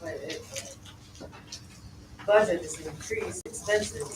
but budget is increased expenses.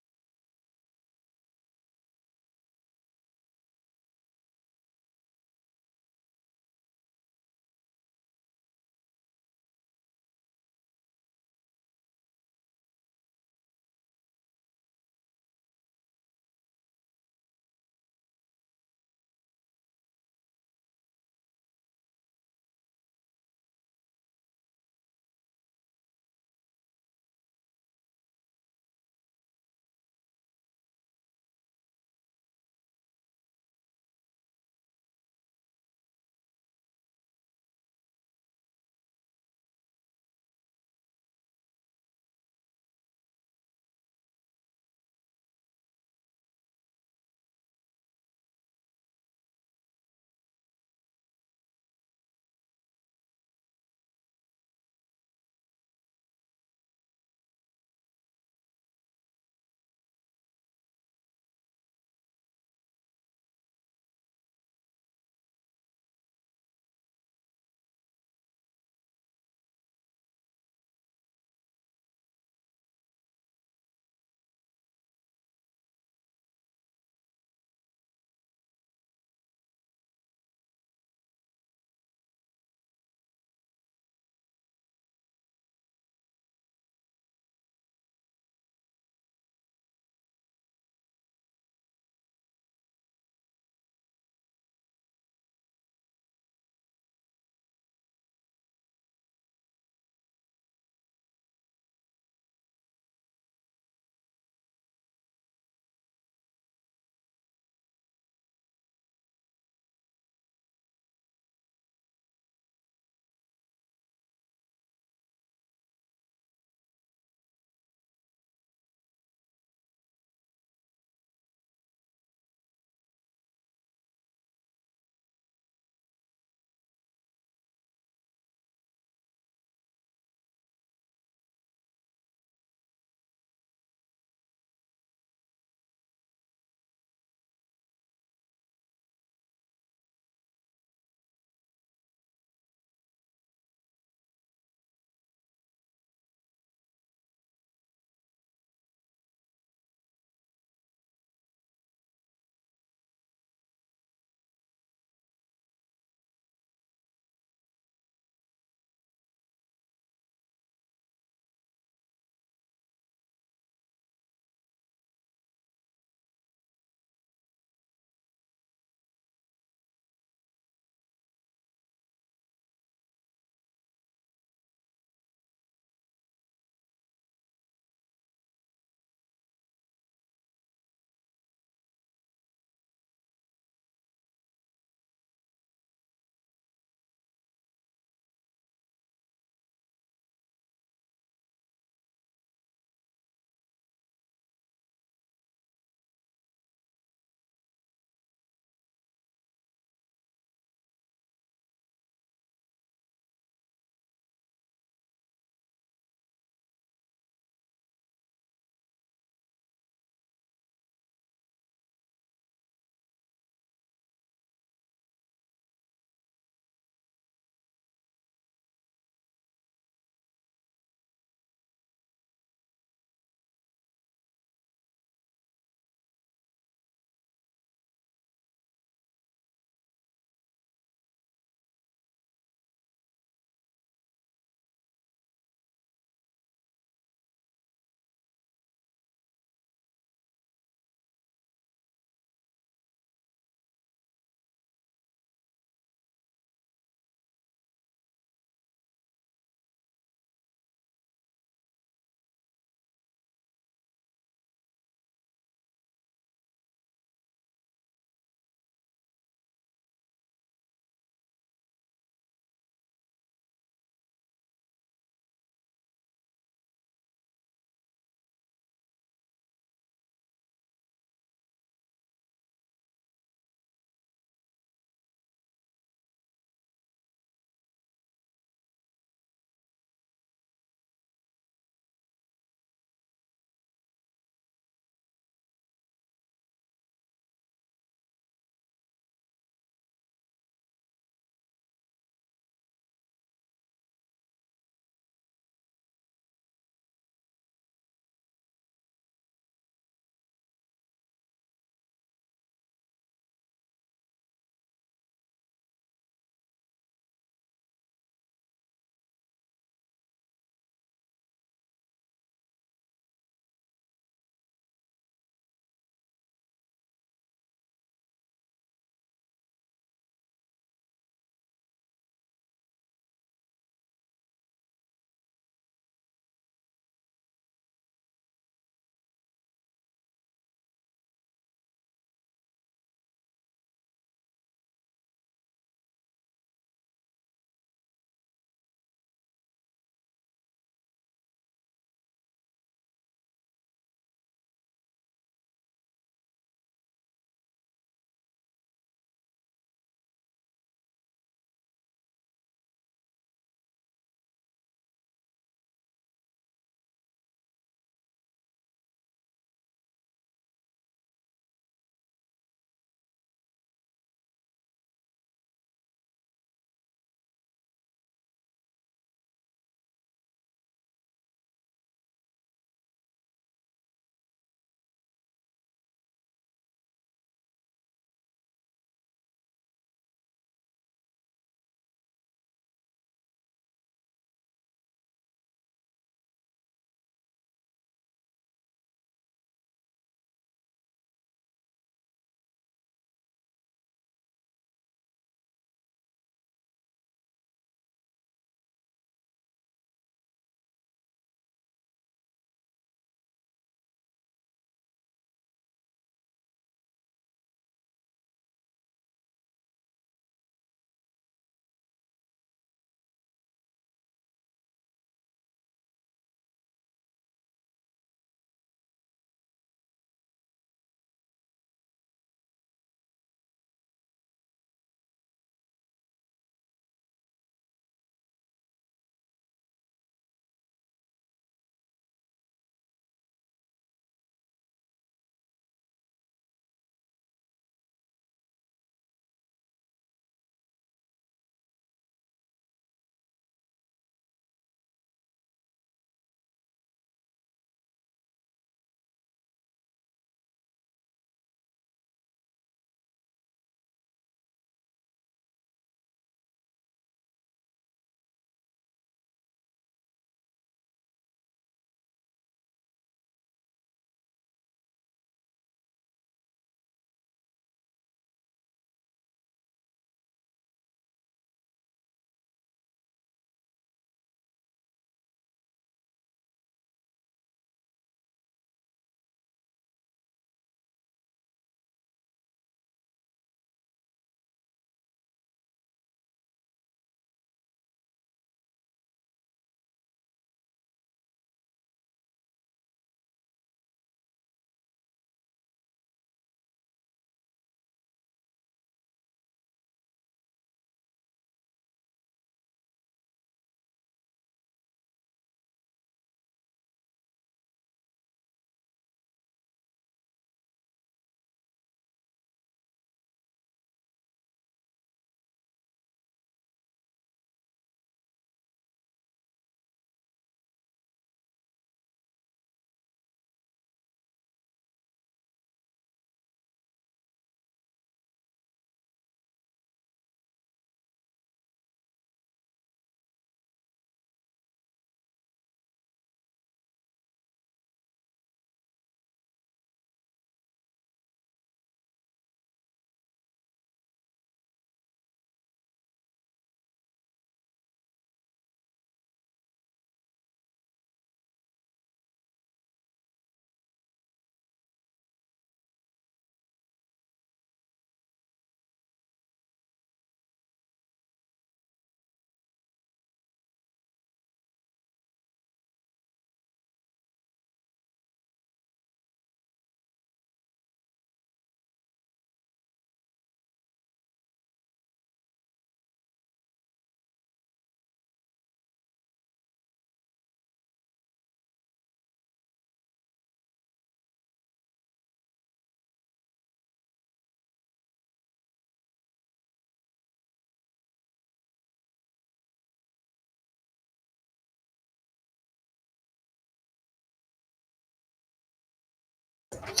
You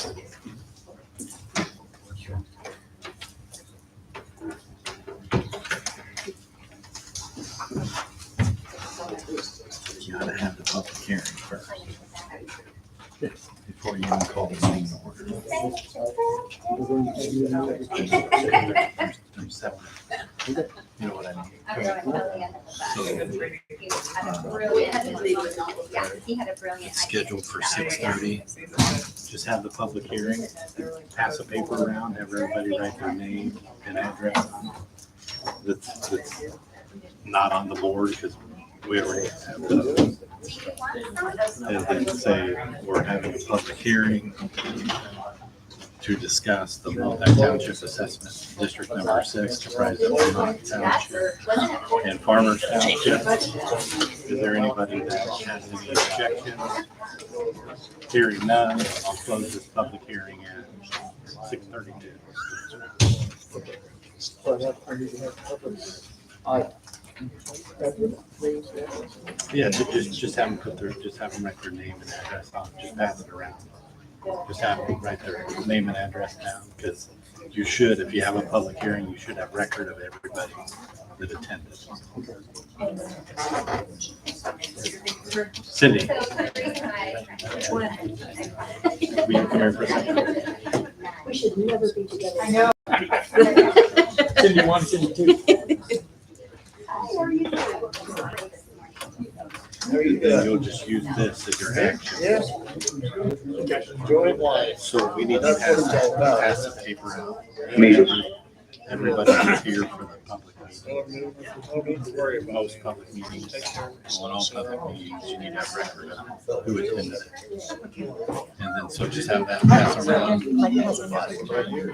gotta have the public hearing first before you even call the meeting to order. There's seven. You know what I mean? He had a brilliant. It's scheduled for 6:30. Just have the public hearing, pass a paper around, have everybody write their name and address that's not on the board because we already have those. And then say we're having a public hearing to discuss the Fulton Township Assessment District Number 6, comprised of Fulton Township and Farmers Township. Is there anybody that has any objections? Hearing none, I'll close this public hearing at 6:32. Yeah, just have them write their name and address on, just pass it around. Just have them write their name and address down, because you should, if you have a public hearing, you should have record of everybody that attended. Cindy. Will you come here for a second? We should never be together. I know. Cindy 1, Cindy 2. How are you doing? And you'll just use this as your action. Yes. Enjoy life. So we need to That's what it's all about. pass the paper out. Everybody is here for the public meeting. No need to worry about Most public meetings, well, in all public meetings, you need to have record of who attended it. And then, so just have that pass around.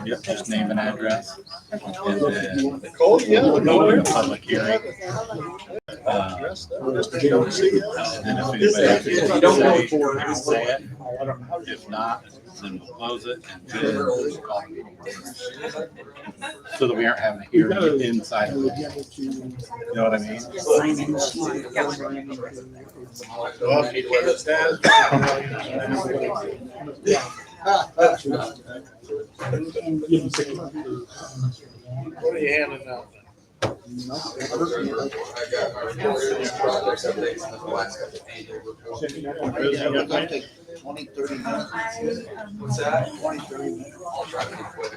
Yep, just name and address. And then Cold, yeah. we'll go to the public hearing. And then if anybody has anything to say, you can say it. If not, then we'll close it and then we'll call the meeting. So that we aren't having a hearing inside of it. You know what I mean? Well, need to wear this down. What are you handing out? I got my projects updates in the last couple of pages. 20, 30 minutes. What's that? 20, 30 minutes. I'll try to be quick.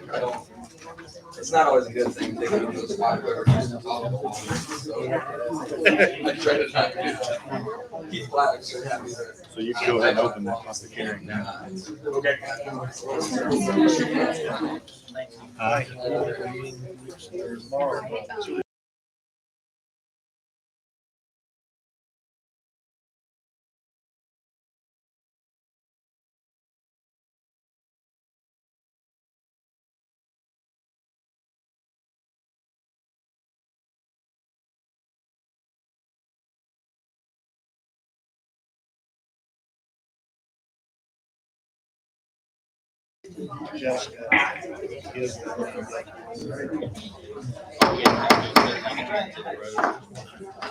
It's not always a good thing taking into the spot, whoever just to talk along. So I try to not do that. Keith Black, so happy there. So you can go ahead and open that public hearing now. Okay. Aye. All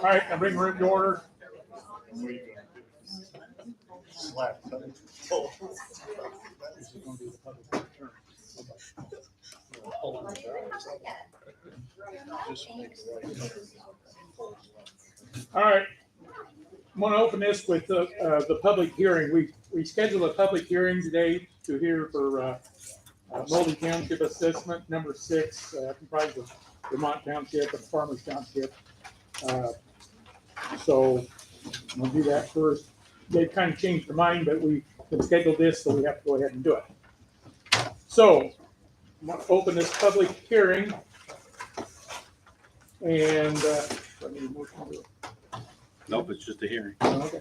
right, I bring room to order. All right, I'm going to open this with the public hearing. We scheduled a public hearing today to hear for Fulton Township Assessment Number 6, comprised of Vermont Township and Farmers Township. So we'll do that first. They've kind of changed their mind, but we can schedule this, so we have to go ahead and do it. So I'm going to open this public hearing. And let me motion to it. Nope, it's just a hearing. Okay.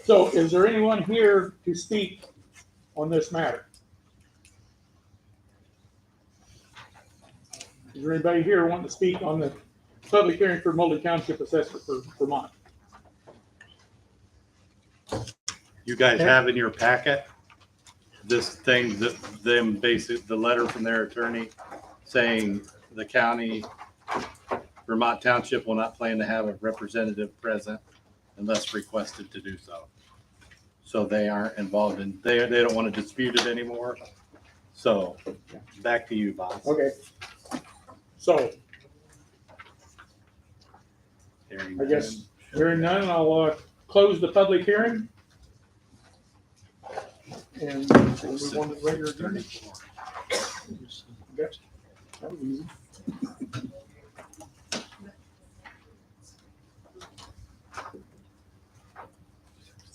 So is there anyone here to speak on this matter? Is there anybody here wanting to speak on the public hearing for Fulton Township Assessment for Vermont? You guys have in your packet this thing, them basic, the letter from their attorney saying the county, Vermont Township will not plan to have a representative present unless requested to do so. So they aren't involved in, they don't want to dispute it anymore. So back to you, boss. Okay. So, Hearing I guess, none. hearing none, I'll close the public hearing. And we'll move on to the regular agenda. Okay. That was easy.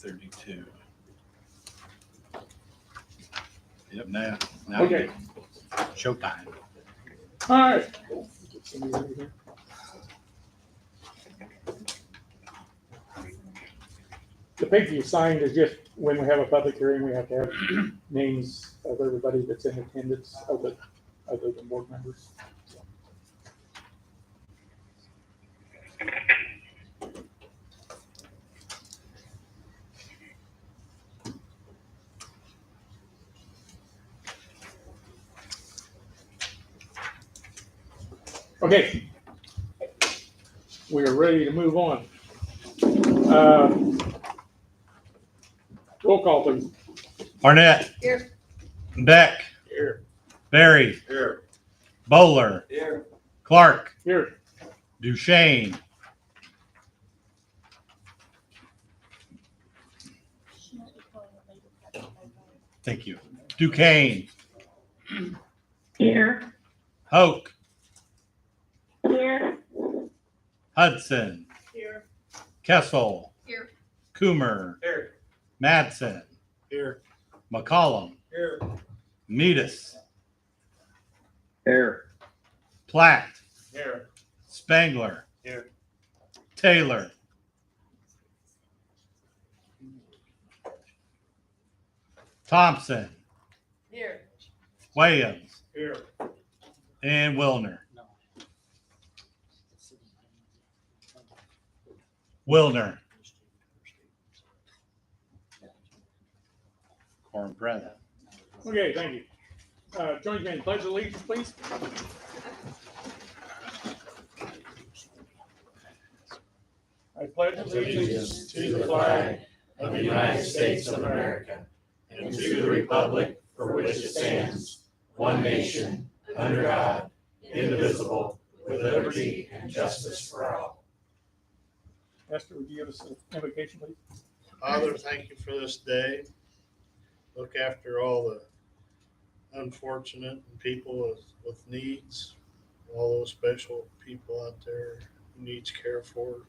$32. Yep, now Okay. showtime. All right. The paper you signed is just when we have a public hearing, we have to have names of everybody that's in attendance other than board members. Okay. We are ready to move on. Roll call, please. Arnett. Here. Beck. Here. Barry. Here. Bowler. Here. Clark. Here. Duchesne. Thank you. Duquesne. Here. Hoke. Here. Hudson. Here. Kessel. Here. Coomer. Here. Madsen. Here. McCollum. Here. Metis. Here. Platt. Here. Spangler. Here. Taylor. Thompson. Here. Williams. Here. And Wilner. Wilner. Quorum present. Okay, thank you. Join me in pledge of allegiance, please. I pledge allegiance to the flag of the United States of America and to the republic for which it stands, one nation, under God, indivisible, with liberty and justice for all. Esther, would you give us an invocation, please? Father, thank you for this day. Look after all the unfortunate people with needs, all those special people out there who needs care for.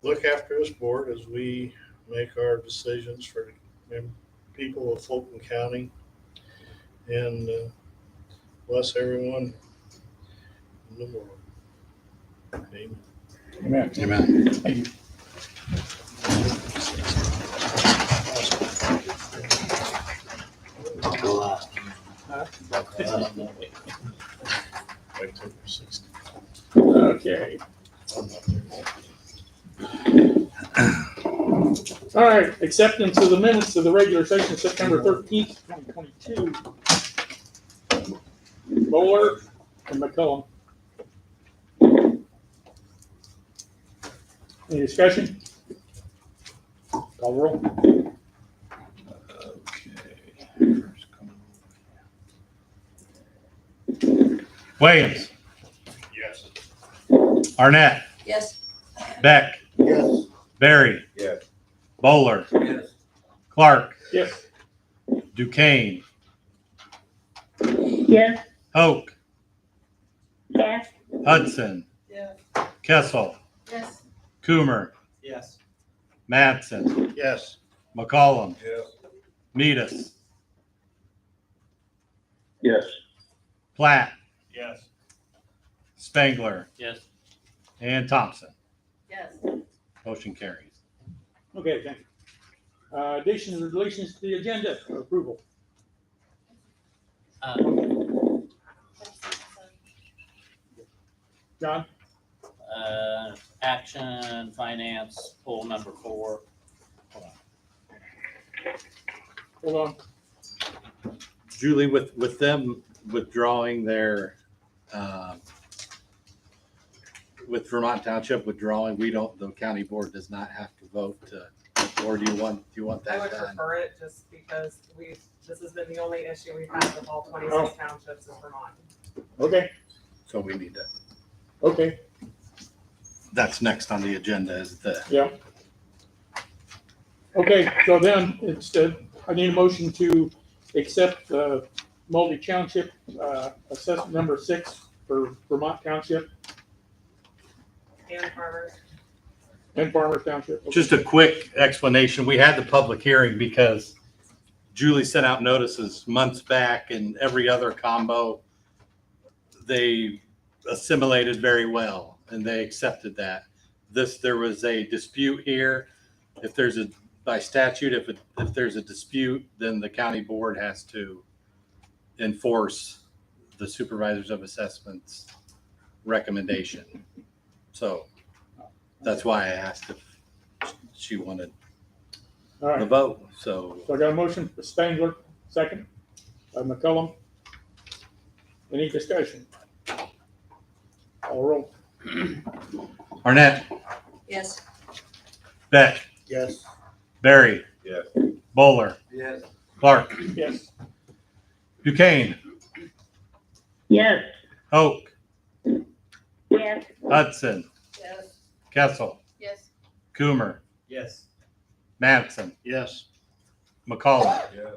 Look after this board as we make our decisions for the people of Fulton County, and bless everyone in the world. Amen. Amen. Amen. Thank you. Wait till we're 60. Okay. All right, acceptance of the minutes of the regular session, September 13th, 2022. Bowler and McCullum. Any discussion? Call roll. Williams. Yes. Arnett. Yes. Beck. Yes. Barry. Yes. Bowler. Yes. Clark. Yes. Duquesne. Yes. Hoke. Yes. Hudson. Yeah. Kessel. Yes. Coomer. Yes. Madsen. Yes. McCollum. Yes. Metis. Yes. Platt. Yes. Spangler. Yes. And Thompson. Yes. Motion carries. Okay, thank you. Additions or deletions to the agenda approval. John? Action, finance, poll number 4. Hold on. Julie, with them withdrawing their, with Vermont Township withdrawing, the county board does not have to vote to Or do you want I that would done? prefer it just because this has been the only issue we've had with all 26 townships in Vermont. Okay, So we need to, okay, that's next on the agenda is the, yeah. Okay, so then I need a motion to accept the Mulvey Township assessment number 6 for Vermont Township And farmers. and Farmers Township. Okay. just a quick explanation. We had the public hearing because Julie sent out notices months back and every other combo, they assimilated very well and they accepted that. There was a dispute here. If there's by statute, if there's a dispute, then the county board has to enforce the supervisors of assessments recommendation. So that's why I asked if she wanted All the right, vote. So so I got a motion for Spangler, second by McCullum. Any discussion? Call roll. Arnett, Yes. Beck, Yes. Barry, Yes. Bowler, Yes. Clark, Yes. Duquesne, Yes. Hoke, Yes. Hudson, Yes. Kessel, Yes. Coomer, Yes. Manson, Yes. McCollum, Yes.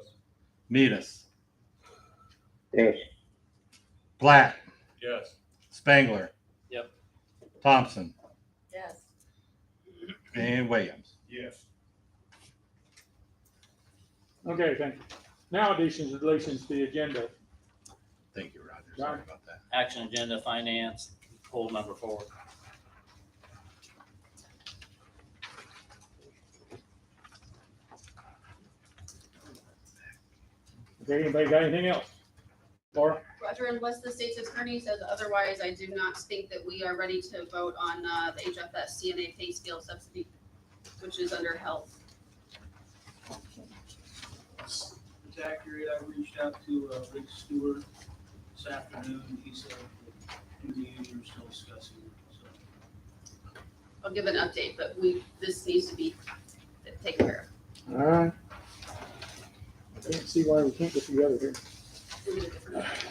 Meadus, Yes. Black, Yes. Spangler. Yep. Thompson Yes. and Williams. Yes. Okay, thank you. Now additions and deletions to the agenda. Thank you, Roger. Sorry about that. Action agenda, finance, pull number 4. Okay, anybody got anything else? Laura? Roger, unless the state's attorney says otherwise, I do not think that we are ready to vote on the HFS CNA pay scale subsidy, which is under health. It's accurate. I reached out to Rick Stewart this afternoon. He said that him and you are still discussing it. So I'll give an update, but this needs to be taken care All right. I can't see why we can't get together here.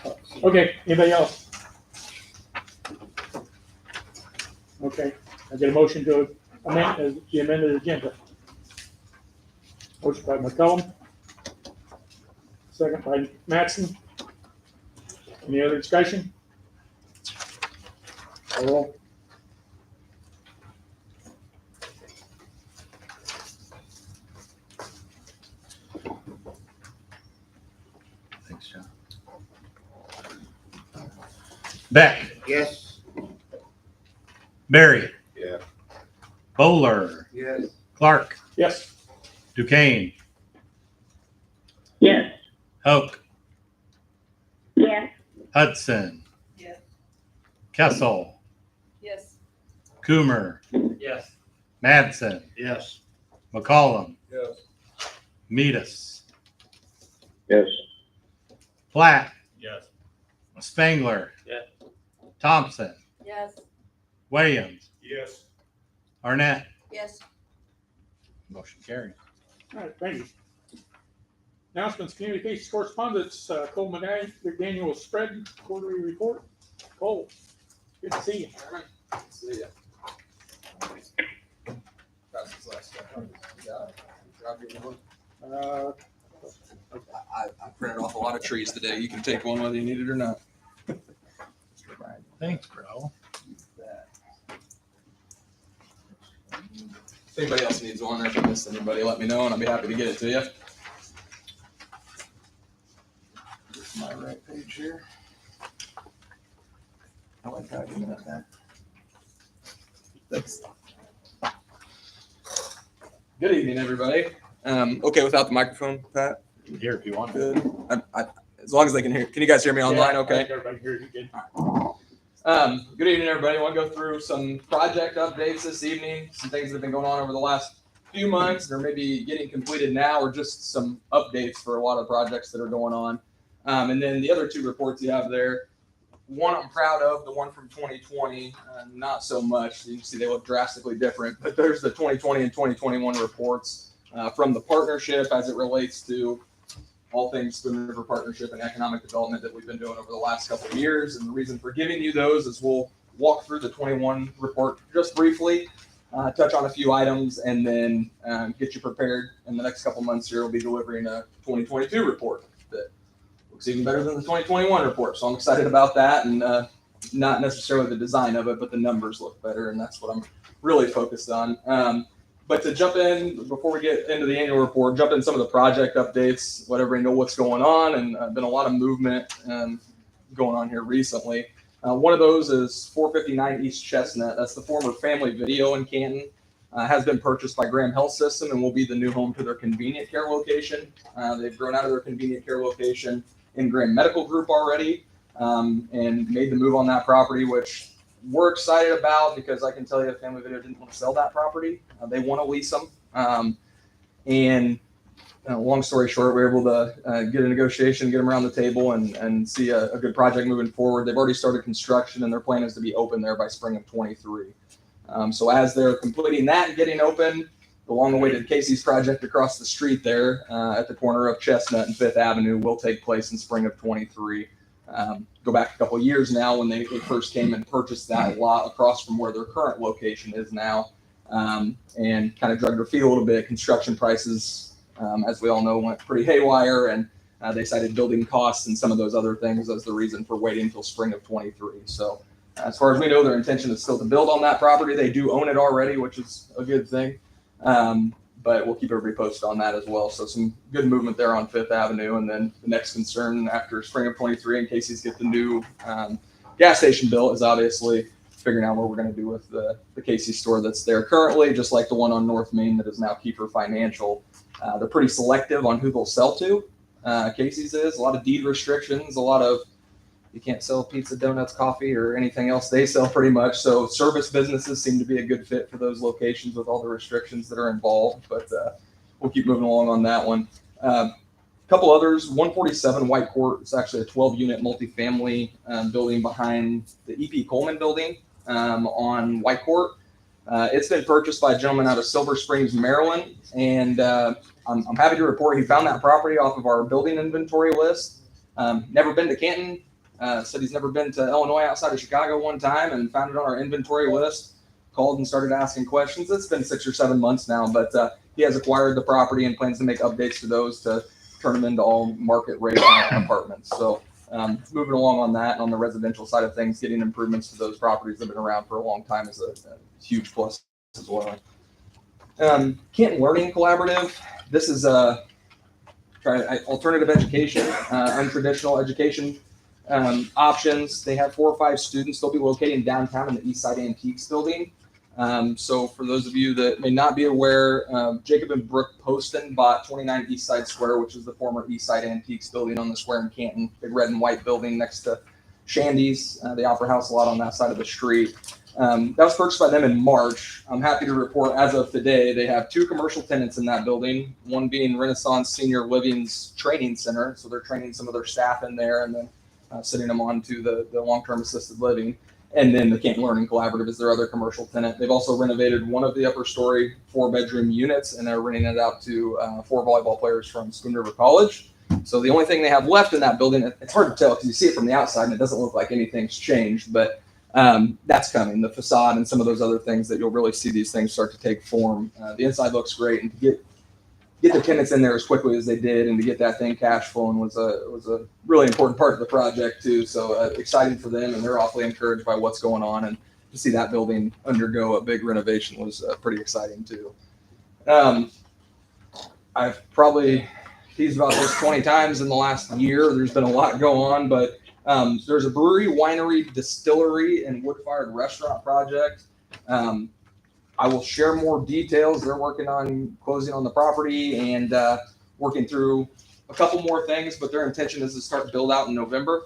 of. Okay, anybody else? Okay, I get a motion to amend the amended agenda. Motion by McCollum. Second by Mattson. Any other discussion? Call roll. Thanks, John. Beck, Yes. Barry, Yeah. Bowler, Yes. Clark, Yes. Duquesne, Yes. Hoke, Yes. Hudson, Yes. Kessel, Yes. Coomer, Yes. Madsen, Yes. McCollum, Yes. Meadus, Yes. Platt, Yes. Spangler, Yeah. Thompson, Yes. Williams, Yes. Arnett. Yes. Motion carried. All right, thank you. Announcements, communications, correspondence, Cole McDaniel spread quarterly report. Cole, good to see you. See ya. That's his last one. Yeah. Grab your one. Uh, I printed off a lot of trees today. You can take one whether you need it or not. Thanks, bro. If anybody else needs one or if I missed anybody, let me know and I'll be happy to get it to you. My right page here. I like how you got that. Thanks. Good evening, everybody. Okay, without the microphone, Pat? Here if you want. Good. As long as they can hear. Can you guys hear me online? yeah, I Okay. think everybody hears you good. Good evening, everybody. I want to go through some project updates this evening, some things that have been going on over the last few months. They're maybe getting completed now or just some updates for a lot of projects that are going on. And then the other two reports you have there, one I'm proud of, the one from 2020, not so much. You can see they look drastically different, but there's the 2020 and 2021 reports. from the partnership as it relates to all things Spoon River Partnership and economic development that we've been doing over the last couple of years. And the reason for giving you those is we'll walk through the 21 report just briefly, touch on a few items, and then get you prepared. In the next couple months here, we'll be delivering a 2022 report that looks even better than the 2021 report. So I'm excited about that, and not necessarily the design of it, but the numbers look better, and that's what I'm really focused on. But to jump in, before we get into the annual report, jump in some of the project updates, let everybody know what's going on, and been a lot of movement going on here recently. One of those is 459 East Chestnut. That's the former Family Video in Canton. Has been purchased by Graham Health System and will be the new home to their convenient care location. They've grown out of their convenient care location in Graham Medical Group already, and made the move on that property, which we're excited about because I can tell you Family Video didn't want to sell that property. They want to lease them. Long story short, we were able to get a negotiation, get them around the table, and see a good project moving forward. They've already started construction, and their plan is to be open there by spring of 23. So as they're completing that and getting open, the long-awaited Casey's project across the street there at the corner of Chestnut and 5th Avenue will take place in spring of 23. Go back a couple of years now when they first came and purchased that lot across from where their current location is now, and kind of dragged their feet a little bit. Construction prices, as we all know, went pretty haywire, and they cited building costs and some of those other things as the reason for waiting until spring of 23. So as far as we know, their intention is still to build on that property. They do own it already, which is a good thing. But we'll keep everybody posted on that as well. So some good movement there on 5th Avenue. And then the next concern after spring of 23, in Casey's get the new gas station built, is obviously figuring out what we're going to do with the Casey's store that's there currently, just like the one on North Main that is now Kiefer Financial. They're pretty selective on who they'll sell to. Casey's is a lot of deed restrictions, a lot of you can't sell pizza, donuts, coffee, or anything else they sell pretty much. So service businesses seem to be a good fit for those locations with all the restrictions that are involved. But we'll keep moving along on that one. A couple others, 147 White Court. It's actually a 12-unit multifamily building behind the E.P. Coleman building on White Court. It's been purchased by a gentleman out of Silver Springs, Maryland. And I'm happy to report he found that property off of our building inventory list. Never been to Canton. Said he's never been to Illinois outside of Chicago one time, and found it on our inventory list. Called and started asking questions. It's been 6 or 7 months now, but he has acquired the property and plans to make updates to those to turn them into all market rate apartments. So moving along on that, and on the residential side of things, getting improvements to those properties that have been around for a long time is a huge plus as well. Canton Learning Collaborative. This is alternative education, untraditional education options. They have 4 or 5 students. They'll be located downtown in the Eastside Antiques building. So for those of you that may not be aware, Jacob and Brooke Poston bought 29 Eastside Square, which is the former Eastside Antiques building on the square in Canton, big red and white building next to Shandy's, the Opera House, a lot on that side of the street. That was purchased by them in March. I'm happy to report as of today, they have 2 commercial tenants in that building, one being Renaissance Senior Living's Training Center. So they're training some of their staff in there, and then sending them on to the long-term assisted living. And then the Canton Learning Collaborative is their other commercial tenant. They've also renovated one of the upper story 4-bedroom units, and they're renting it out to 4 volleyball players from Spoon River College. So the only thing they have left in that building, it's hard to tell because you see it from the outside and it doesn't look like anything's changed, but that's coming. The facade and some of those other things that you'll really see these things start to take form. The inside looks great, and to get the tenants in there as quickly as they did, and to get that thing cash flowing was a really important part of the project too. So exciting for them, and they're awfully encouraged by what's going on, and to see that building undergo a big renovation was pretty exciting too. I've probably teased about this 20 times in the last year. There's been a lot go on, but there's a brewery, winery, distillery, and wood-fired restaurant project. I will share more details. They're working on closing on the property and working through a couple more things, but their intention is to start build out in November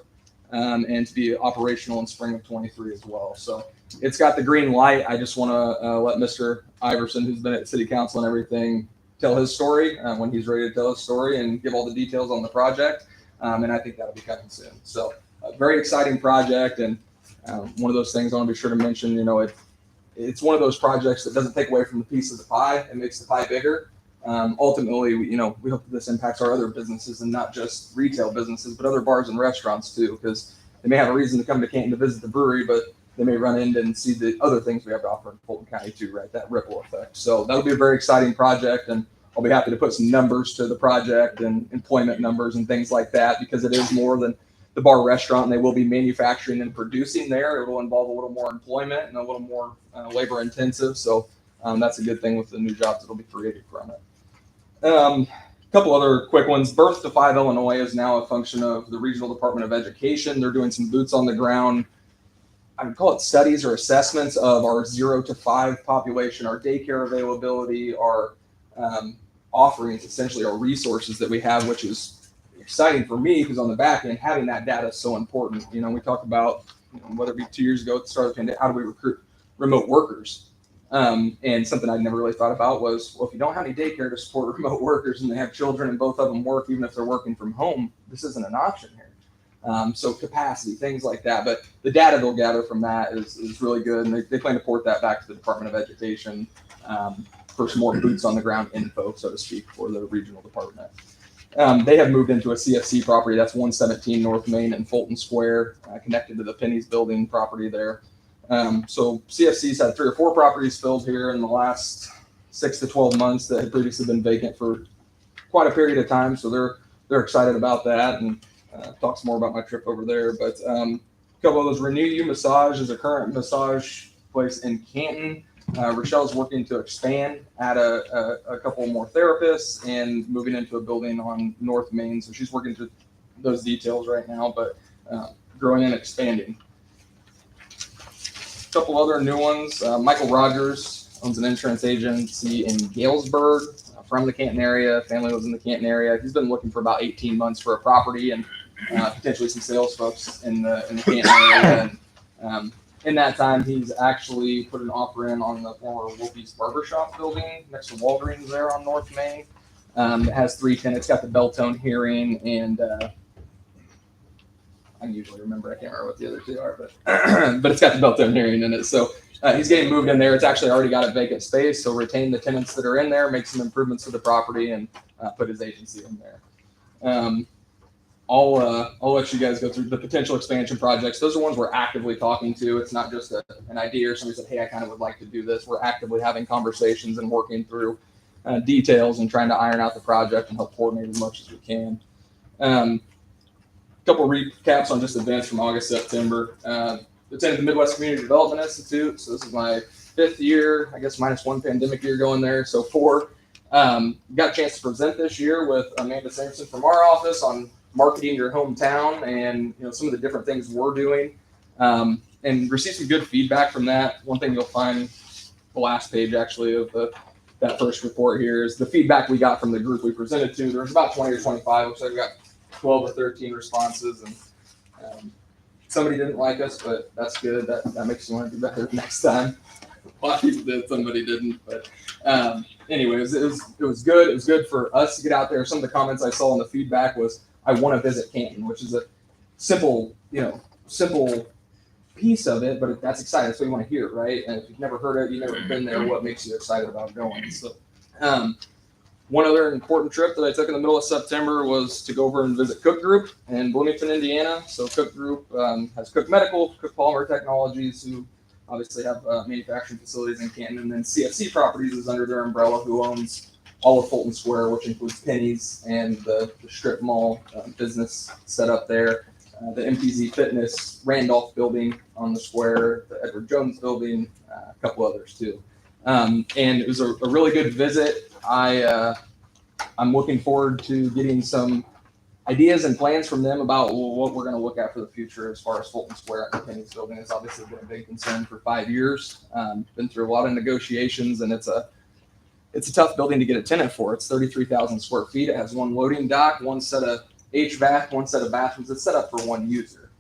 and to be operational in spring of 23 as well. So it's got the green light. I just want to let Mr. Iverson, who's been at city council and everything, tell his story when he's ready to tell his story and give all the details on the project. And I think that'll be coming soon. So a very exciting project. And one of those things I want to be sure to mention, it's one of those projects that doesn't take away from the piece of the pie. It makes the pie bigger. Ultimately, we hope that this impacts our other businesses and not just retail businesses, but other bars and restaurants too, because they may have a reason to come to Canton to visit the brewery, but they may run in and see the other things we have to offer in Fulton County too, right? That ripple effect. So that'll be a very exciting project, and I'll be happy to put some numbers to the project and employment numbers and things like that, because it is more than the bar restaurant, and they will be manufacturing and producing there. It will involve a little more employment and a little more labor intensive. So that's a good thing with the new jobs that will be created from it. A couple other quick ones. Birth to 5 Illinois is now a function of the Regional Department of Education. They're doing some boots on the ground, I would call it studies or assessments of our 0 to 5 population, our daycare availability, our offerings, essentially our resources that we have, which is exciting for me because on the back end, having that data is so important. We talked about, whether it be 2 years ago at the start of the pandemic, how do we recruit remote workers? And something I'd never really thought about was, well, if you don't have any daycare to support remote workers and they have children and both of them work, even if they're working from home, this isn't an option here. So capacity, things like that. But the data they'll gather from that is really good. And they plan to port that back to the Department of Education for some more boots on the ground info, so to speak, for the regional department. They have moved into a CFC property. That's 117 North Main in Fulton Square, connected to the Penny's building property there. So CFC's had 3 or 4 properties filled here in the last 6 to 12 months that had previously been vacant for quite a period of time. So they're excited about that, and talk some more about my trip over there. But a couple of those. Renew You Massage is a current massage place in Canton. Rochelle's working to expand, add a couple more therapists, and moving into a building on North Main. So she's working through those details right now, but growing and expanding. A couple other new ones. Michael Rogers owns an insurance agency in Galesburg, from the Canton area. Family lives in the Canton area. He's been looking for about 18 months for a property and potentially some sales folks in the Canton area. And in that time, he's actually put an offer in on the former Wolfie's Barbershop building next to Walgreens there on North Main. It has 3 tenants, got the Beltone hearing, and I can usually remember, I can't remember what the other 2 are, but it's got the Beltone hearing in it. So he's getting moved in there. It's actually already got a vacant space, so retain the tenants that are in there, make some improvements to the property, and put his agency in there. I'll let you guys go through the potential expansion projects. Those are ones we're actively talking to. It's not just an idea or somebody said, hey, I kind of would like to do this. We're actively having conversations and working through details and trying to iron out the project and help coordinate as much as we can. Couple recaps on just events from August, September. Attended the Midwest Community Development Institute. So this is my 5th year, I guess minus 1 pandemic year going there. So 4. Got a chance to present this year with Amanda Sampson from our office on marketing your hometown and some of the different things we're doing, and received some good feedback from that. One thing you'll find, the last page actually of that first report here, is the feedback we got from the group we presented to. There was about 20 or 25. Looks like we got 12 or 13 responses, and somebody didn't like us, but that's good. That makes you want to do better next time. A lot of people did, somebody didn't, but anyways, it was good. It was good for us to get out there. Some of the comments I saw in the feedback was, I want to visit Canton, which is a simple piece of it, but that's exciting. That's what you want to hear, right? And if you've never heard it, you've never been there, what makes you excited about going? So, one other important trip that I took in the middle of September was to go over and visit Cook Group in Bloomington, Indiana. So Cook Group has Cook Medical, Cook Polymer Technologies, who obviously have manufacturing facilities in Canton, and then CFC Properties is under their umbrella, who owns all of Fulton Square, which includes Penny's and the strip mall business set up there, the MTZ Fitness Randolph building on the square, the Edward Jones building, a couple others too. And it was a really good visit. I'm looking forward to getting some ideas and plans from them about what we're going to look at for the future as far as Fulton Square and the Penny's building. It's obviously been a big concern for 5 years. Been through a lot of negotiations, and it's a tough building to get a tenant for. It's 33,000 square feet. It has 1 loading dock, 1 set of HVAC, 1 set of bathrooms. It's set up for 1 user.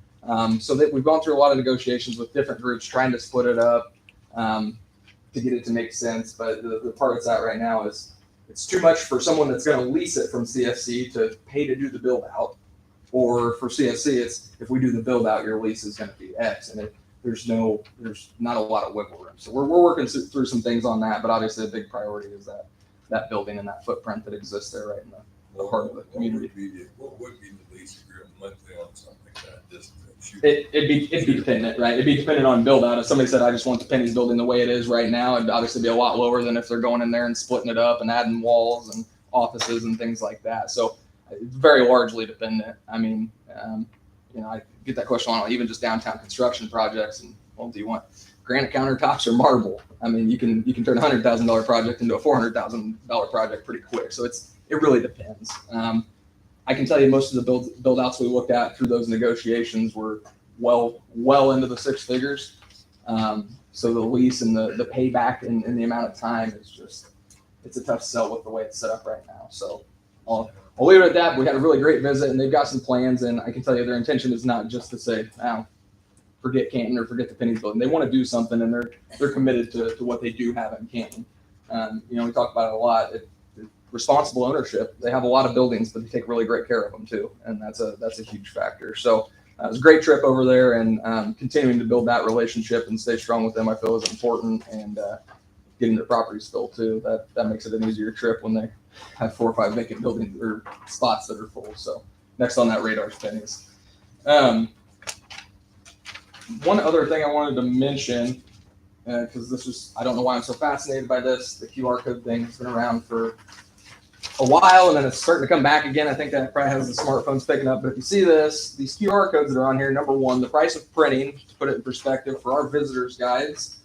So that we've gone through a lot of negotiations with different groups trying to split it up to get it to make sense. But the part it's at right now is it's too much for someone that's going to lease it from CFC to pay to do the build out. Or for CFC, it's if we do the build out, your lease is going to be X. And there's not a lot of wiggle room. So we're working through some things on that, but obviously a big priority is that that building and that footprint that exists there right in the heart of the community. What would be the lease agreement monthly on something like that? Just to shoot. It'd be dependent, right? It'd be dependent on build out. If somebody said, I just want the Penny's building the way it is right now, it'd obviously be a lot lower than if they're going in there and splitting it up and adding walls and offices and things like that. So it's very largely dependent. I mean, I get that question on even just downtown construction projects. And well, do you want granite countertops or marble? I mean, you can turn a $100,000 project into a $400,000 project pretty quick. So it really depends. I can tell you most of the build outs we looked at through those negotiations were well into the six figures. So the lease and the payback and the amount of time is just, it's a tough sell with the way it's set up right now. So I'll leave it at that. We had a really great visit and they've got some plans, and I can tell you their intention is not just to say, forget Canton or forget the Penny's building. They want to do something, and they're committed to what they do have in Canton. We talk about it a lot. Responsible ownership. They have a lot of buildings, but they take really great care of them too, and that's a huge factor. So it was a great trip over there, and continuing to build that relationship and stay strong with them, I feel is important. And getting their properties filled too. That makes it an easier trip when they have 4 or 5 vacant buildings or spots that are full. So next on that radar is Penny's. One other thing I wanted to mention, because I don't know why I'm so fascinated by this. The QR code thing has been around for a while, and then it's starting to come back again. I think that probably has the smartphones picking up. But if you see these QR codes that are on here, number one, the price of printing, to put it in perspective for our visitors guides,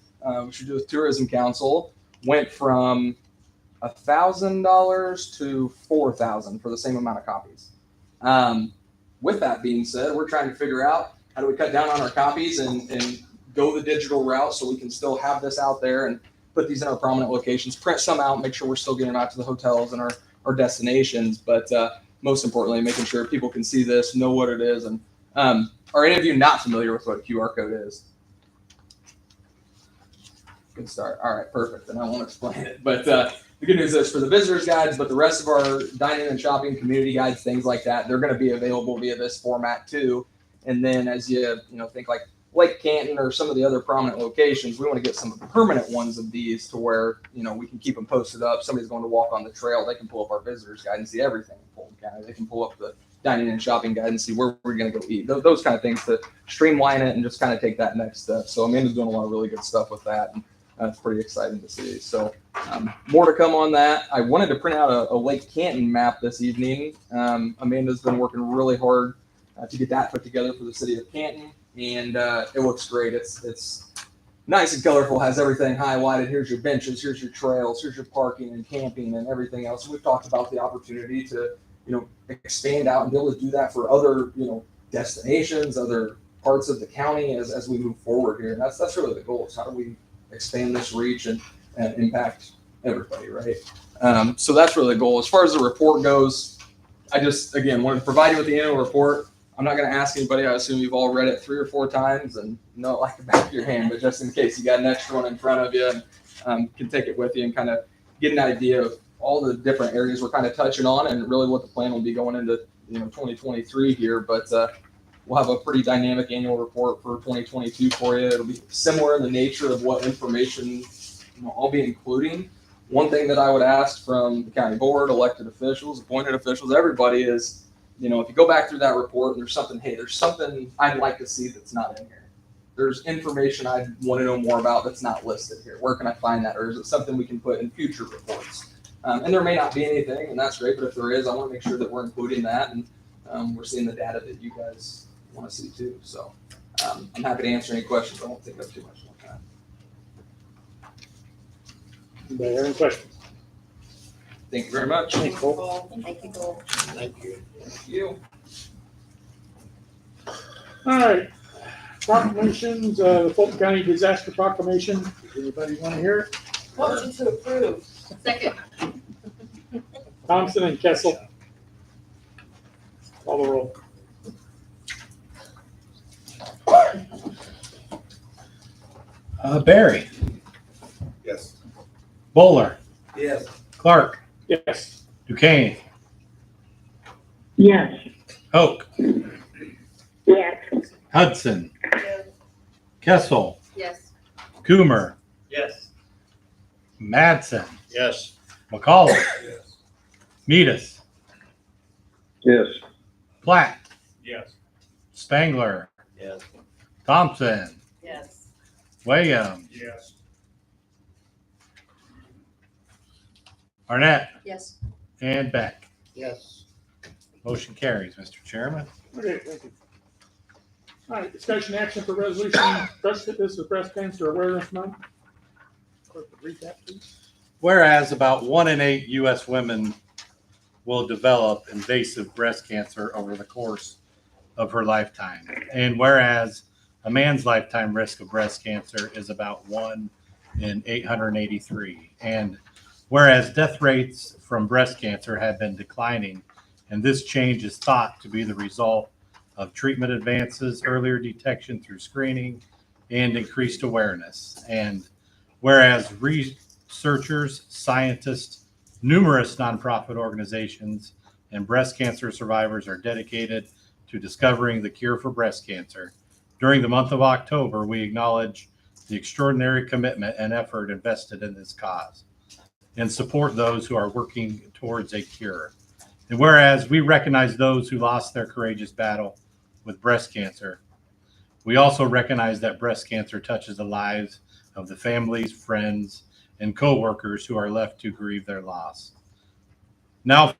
which we do with Tourism Council, went from $1,000 to $4,000 for the same amount of copies. With that being said, we're trying to figure out how do we cut down on our copies and go the digital route so we can still have this out there and put these in our prominent locations, print some out, make sure we're still getting out to the hotels and our destinations. But most importantly, making sure people can see this, know what it is. And are any of you not familiar with what a QR code is? Good start. All right, perfect. And I won't explain it. But the good news is for the visitors guides, but the rest of our dining and shopping community guides, things like that, they're going to be available via this format too. And then as you think like Lake Canton or some of the other prominent locations, we want to get some permanent ones of these to where, we can keep them posted up. Somebody's going to walk on the trail. They can pull up our visitors guide and see everything in Fulton County. They can pull up the dining and shopping guide and see where we're going to go eat. Those kind of things to streamline it and just kind of take that next step. So Amanda's doing a lot of really good stuff with that. And it's pretty exciting to see. So more to come on that. I wanted to print out a Lake Canton map this evening. Amanda's been working really hard to get that put together for the city of Canton. And it looks great. It's nice and colorful, has everything highlighted. Here's your benches, here's your trails, here's your parking and camping and everything else. We've talked about the opportunity to, expand out and be able to do that for other, destinations, other parts of the county as we move forward here. And that's really the goal, is how do we expand this reach and impact everybody, right? So that's really the goal. As far as the report goes, I just, again, wanted to provide you with the annual report. I'm not going to ask anybody. I assume you've all read it 3 or 4 times and know it like the back of your hand, but just in case you got an extra one in front of you, and can take it with you and kind of get an idea of all the different areas we're kind of touching on and really what the plan will be going into 2023 here. But we'll have a pretty dynamic annual report for 2022 for you. It'll be similar in the nature of what information I'll be including. One thing that I would ask from the county board, elected officials, appointed officials, everybody is, if you go back through that report and there's something I'd like to see that's not in here. There's information I want to know more about that's not listed here. Where can I find that? Or is it something we can put in future reports? And there may not be anything, and that's great, but if there is, I want to make sure that we're including that and we're seeing the data that you guys want to see too. So I'm happy to answer any questions. I won't take up too much more time. Anybody have any questions? Thank you very much. Thank you, Cole. Thank you, Cole. Thank you. Thank you. All right. Proclamations, the Fulton County Disaster Proclamation. Anybody want to hear it? Motion to approve. Second. Thompson and Kessel. Call the roll. Barry, Yes. Bowler, Yes. Clark, Yes. Duquesne, Yes. Hoke, Yes. Hudson, Kessel, Yes. Coomer, Yes. Madsen, Yes. McCollum, Yes. Meadus, Yes. Platt, Yes. Spangler, Yes. Thompson, Yes. Williams, Yes. Arnett, Yes. and Beck. Yes. Motion carries, Mr. Chairman. Okay, thank you. All right, discussion action for resolution, this is Breast Cancer Awareness Month. Clerk, read that, please. Whereas about 1 in 8 U.S. women will develop invasive breast cancer over the course of her lifetime. And whereas a man's lifetime risk of breast cancer is about 1 in 883. And whereas death rates from breast cancer have been declining, and this change is thought to be the result of treatment advances, earlier detection through screening, and increased awareness. And whereas researchers, scientists, numerous nonprofit organizations, and breast cancer survivors are dedicated to discovering the cure for breast cancer. During the month of October, we acknowledge the extraordinary commitment and effort invested in this cause and support those who are working towards a cure. And whereas we recognize those who lost their courageous battle with breast cancer, we also recognize that breast cancer touches the lives of the families, friends, and co-workers who are left to grieve their loss. Now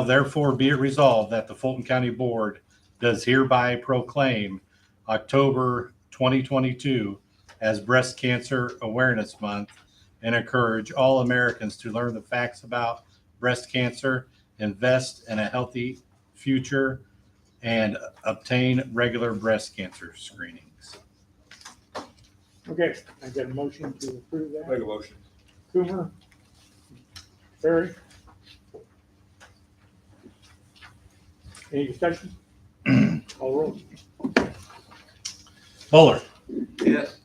therefore be it resolved that the Fulton County Board does hereby proclaim October 2022 as Breast Cancer Awareness Month and encourage all Americans to learn the facts about breast cancer, invest in a healthy future, and obtain regular breast cancer screenings. Okay, I get a motion to approve that. Make a motion. Coomer, Barry. Any discussion? Call roll. Buller, Yes.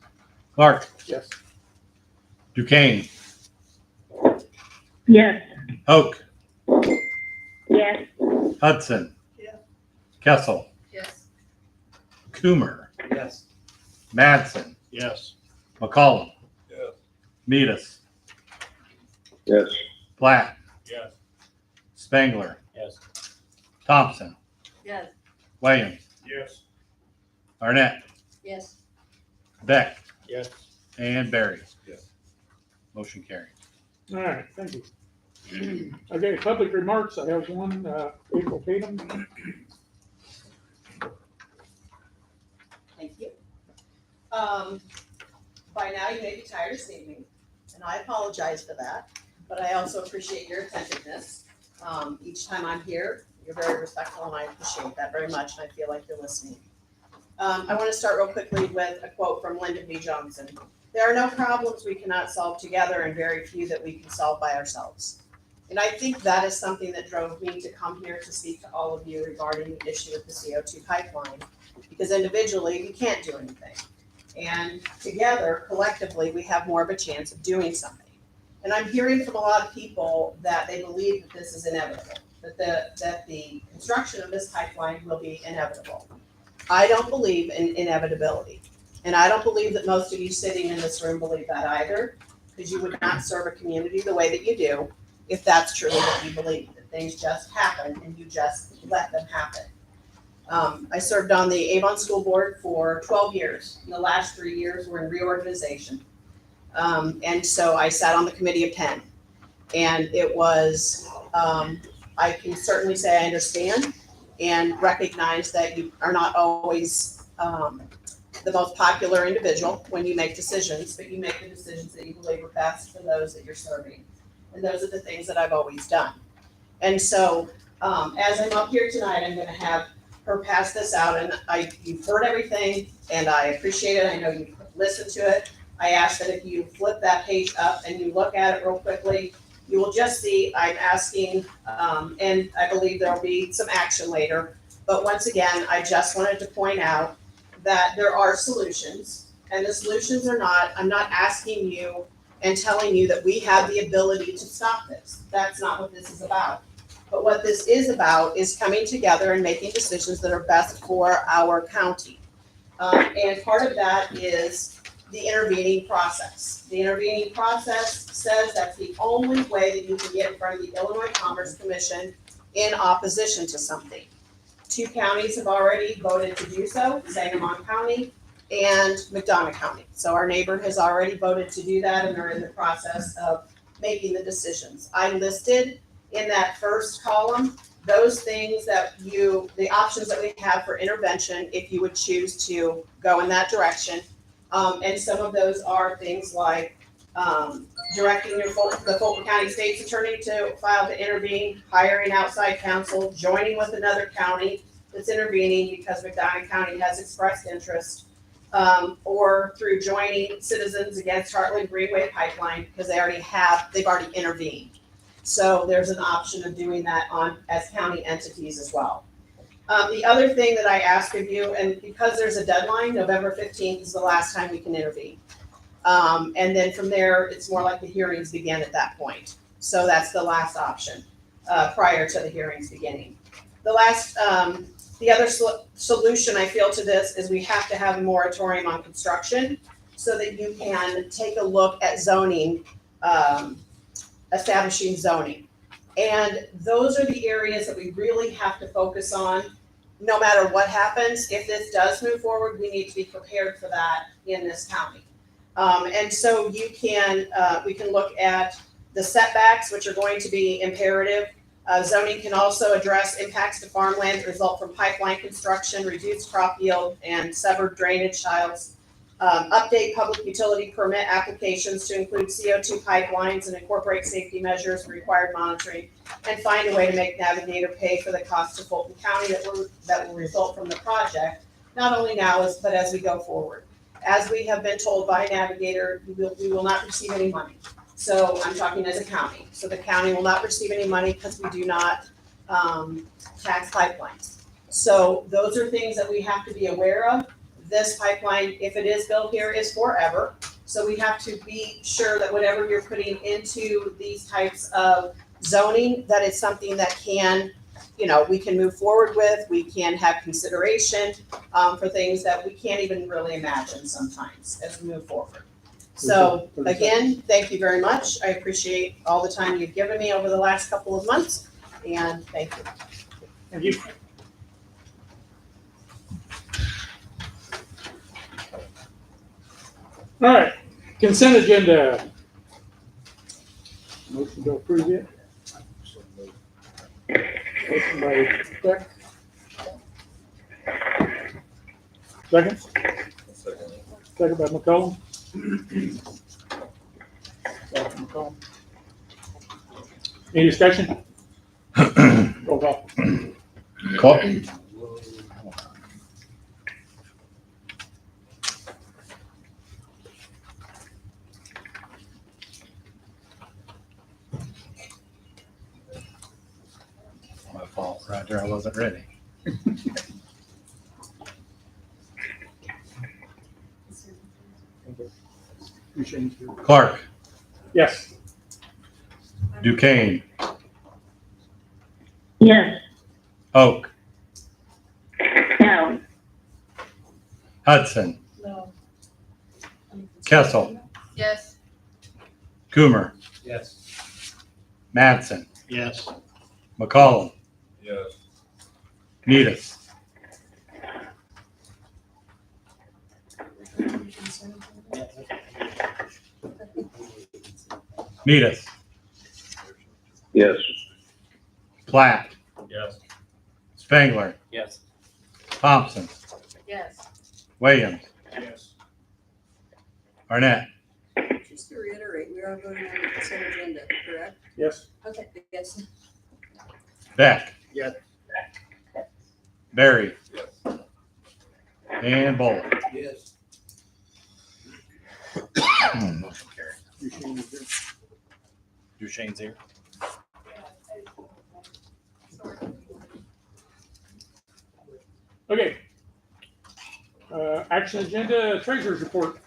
Clark, Yes. Duquesne, Yes. Hoke, Yes. Hudson, Yeah. Kessel, Yes. Coomer, Yes. Madsen, Yes. McCollum, Yes. Meadus, Yes. Platt, Yes. Spangler, Yes. Thompson, Yes. Williams, Yes. Arnett, Yes. Beck, Yes. and Barry. Yes. Motion carries. All right, thank you. Okay, public remarks, I have one, April Tatum. Thank you. By now you may be tired of seeing me, and I apologize for that, but I also appreciate your attentiveness. Each time I'm here, you're very respectful, and I appreciate that very much, and I feel like you're listening. I want to start real quickly with a quote from Lyndon B. Johnson. There are no problems we cannot solve together and very few that we can solve by ourselves. And I think that is something that drove me to come here to speak to all of you regarding the issue of the CO2 pipeline, because individually we can't do anything. And together, collectively, we have more of a chance of doing something. And I'm hearing from a lot of people that they believe that this is inevitable, that the construction of this pipeline will be inevitable. I don't believe in inevitability. And I don't believe that most of you sitting in this room believe that either, because you would not serve a community the way that you do if that's truly what you believe, that things just happen and you just let them happen. I served on the Avon School Board for 12 years. In the last 3 years, we're in reorganization. And so I sat on the committee of 10. And it was, I can certainly say I understand and recognize that you are not always the most popular individual when you make decisions, but you make the decisions that you believe are best for those that you're serving. And those are the things that I've always done. And so as I'm up here tonight, I'm going to have her pass this out, and you've heard everything, and I appreciate it. I know you've listened to it. I ask that if you flip that page up and you look at it real quickly, you will just see I'm asking, and I believe there'll be some action later. But once again, I just wanted to point out that there are solutions, and the solutions are not, I'm not asking you and telling you that we have the ability to stop this. That's not what this is about. But what this is about is coming together and making decisions that are best for our county. And part of that is the intervening process. The intervening process says that's the only way that you can get in front of the Illinois Commerce Commission in opposition to something. 2 counties have already voted to do so, Sangamon County and McDonough County. So our neighbor has already voted to do that, and they're in the process of making the decisions. I listed in that first column those things that the options that we have for intervention if you would choose to go in that direction. And some of those are things like directing the Fulton County State's Attorney to file to intervene, hiring outside counsel, joining with another county that's intervening because McDonough County has expressed interest, or through joining Citizens Against Heartland Greenway Pipeline because they've already intervened. So there's an option of doing that as county entities as well. The other thing that I ask of you, and because there's a deadline, November 15th is the last time we can intervene. And then from there, it's more like the hearings begin at that point. So that's the last option prior to the hearings beginning. The other solution I feel to this is we have to have a moratorium on construction so that you can take a look at zoning, establishing zoning. And those are the areas that we really have to focus on. No matter what happens, if this does move forward, we need to be prepared for that in this county. And so we can look at the setbacks, which are going to be imperative. Zoning can also address impacts to farmland that result from pipeline construction, reduced crop yield, and severed drainage tiles. Update public utility permit applications to include CO2 pipelines and incorporate safety measures, required monitoring, and find a way to make Navigator pay for the cost to Fulton County that will result from the project, not only now, but as we go forward. As we have been told by Navigator, we will not receive any money. So I'm talking as a county. So the county will not receive any money because we do not tax pipelines. So those are things that we have to be aware of. This pipeline, if it is built here, is forever. So we have to be sure that whatever you're putting into these types of zoning, that it's something that we can move forward with. We can have consideration for things that we can't even really imagine sometimes as we move forward. So again, thank you very much. I appreciate all the time you've given me over the last couple of months, and thank you. Thank you. All right, consent agenda. Motion to approve it. Motion by Beck. Second? Second by McCollum. Second McCollum. Any discussion? Roll call. Call. My fault, Roger, I wasn't ready. Clark, Yes. Duquesne, Yes. Oak, No. Hudson, No. Kessel, Yes. Coomer, Yes. Mattson, Yes. McCollum, Yes. Nedis. Nedis, Yes. Platt, Yes. Spangler, Yes. Thompson, Yes. Williams, Yes. Arnett. Just to reiterate, we are voting on the consent agenda, correct? Yes. Okay, yes. Beck. Yes. Barry. Yes. And Bull. Yes. Motion carried. Duchesne's here. Okay. Action agenda, treasurer's report.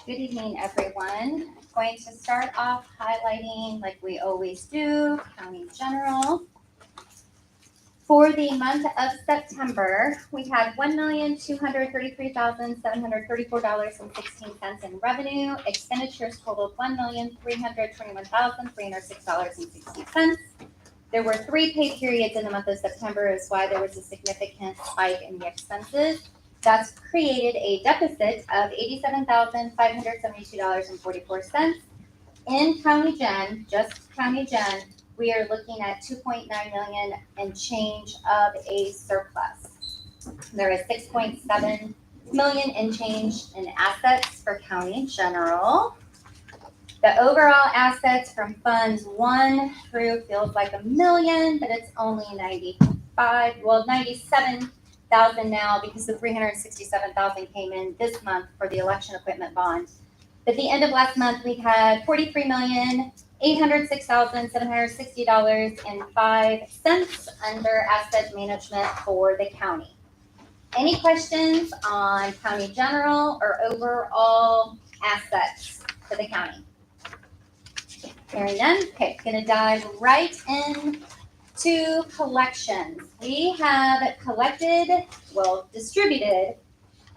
Good evening, everyone. Going to start off highlighting, like we always do, County General. For the month of September, we had $1,233,734.16 in revenue. Expenditures totaled $1,321,306.60. There were 3 pay periods in the month of September, is why there was a significant spike in the expenses. That's created a deficit of $87,572.44. In County Gen, just County Gen, we are looking at 2.9 million and change of a surplus. There is 6.7 million in change in assets for County General. The overall assets from funds 1 through feels like $1 million, but it's only 97,000 now because the 367,000 came in this month for the election equipment bond. At the end of last month, we had $43,806,760.05 under asset management for the county. Any questions on County General or overall assets for the county? Hearing none, okay, gonna dive right in to collections. We have distributed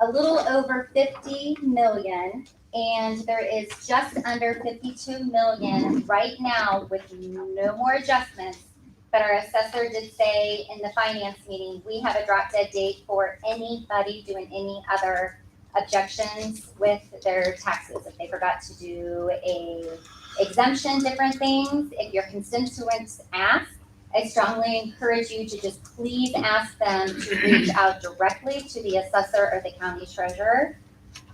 a little over 50 million, and there is just under 52 million right now with no more adjustments. But our assessor did say in the finance meeting, we have a drop dead date for anybody doing any other objections with their taxes. If they forgot to do a exemption, different things, if your constituents ask, I strongly encourage you to just please ask them to reach out directly to the assessor or the county treasurer.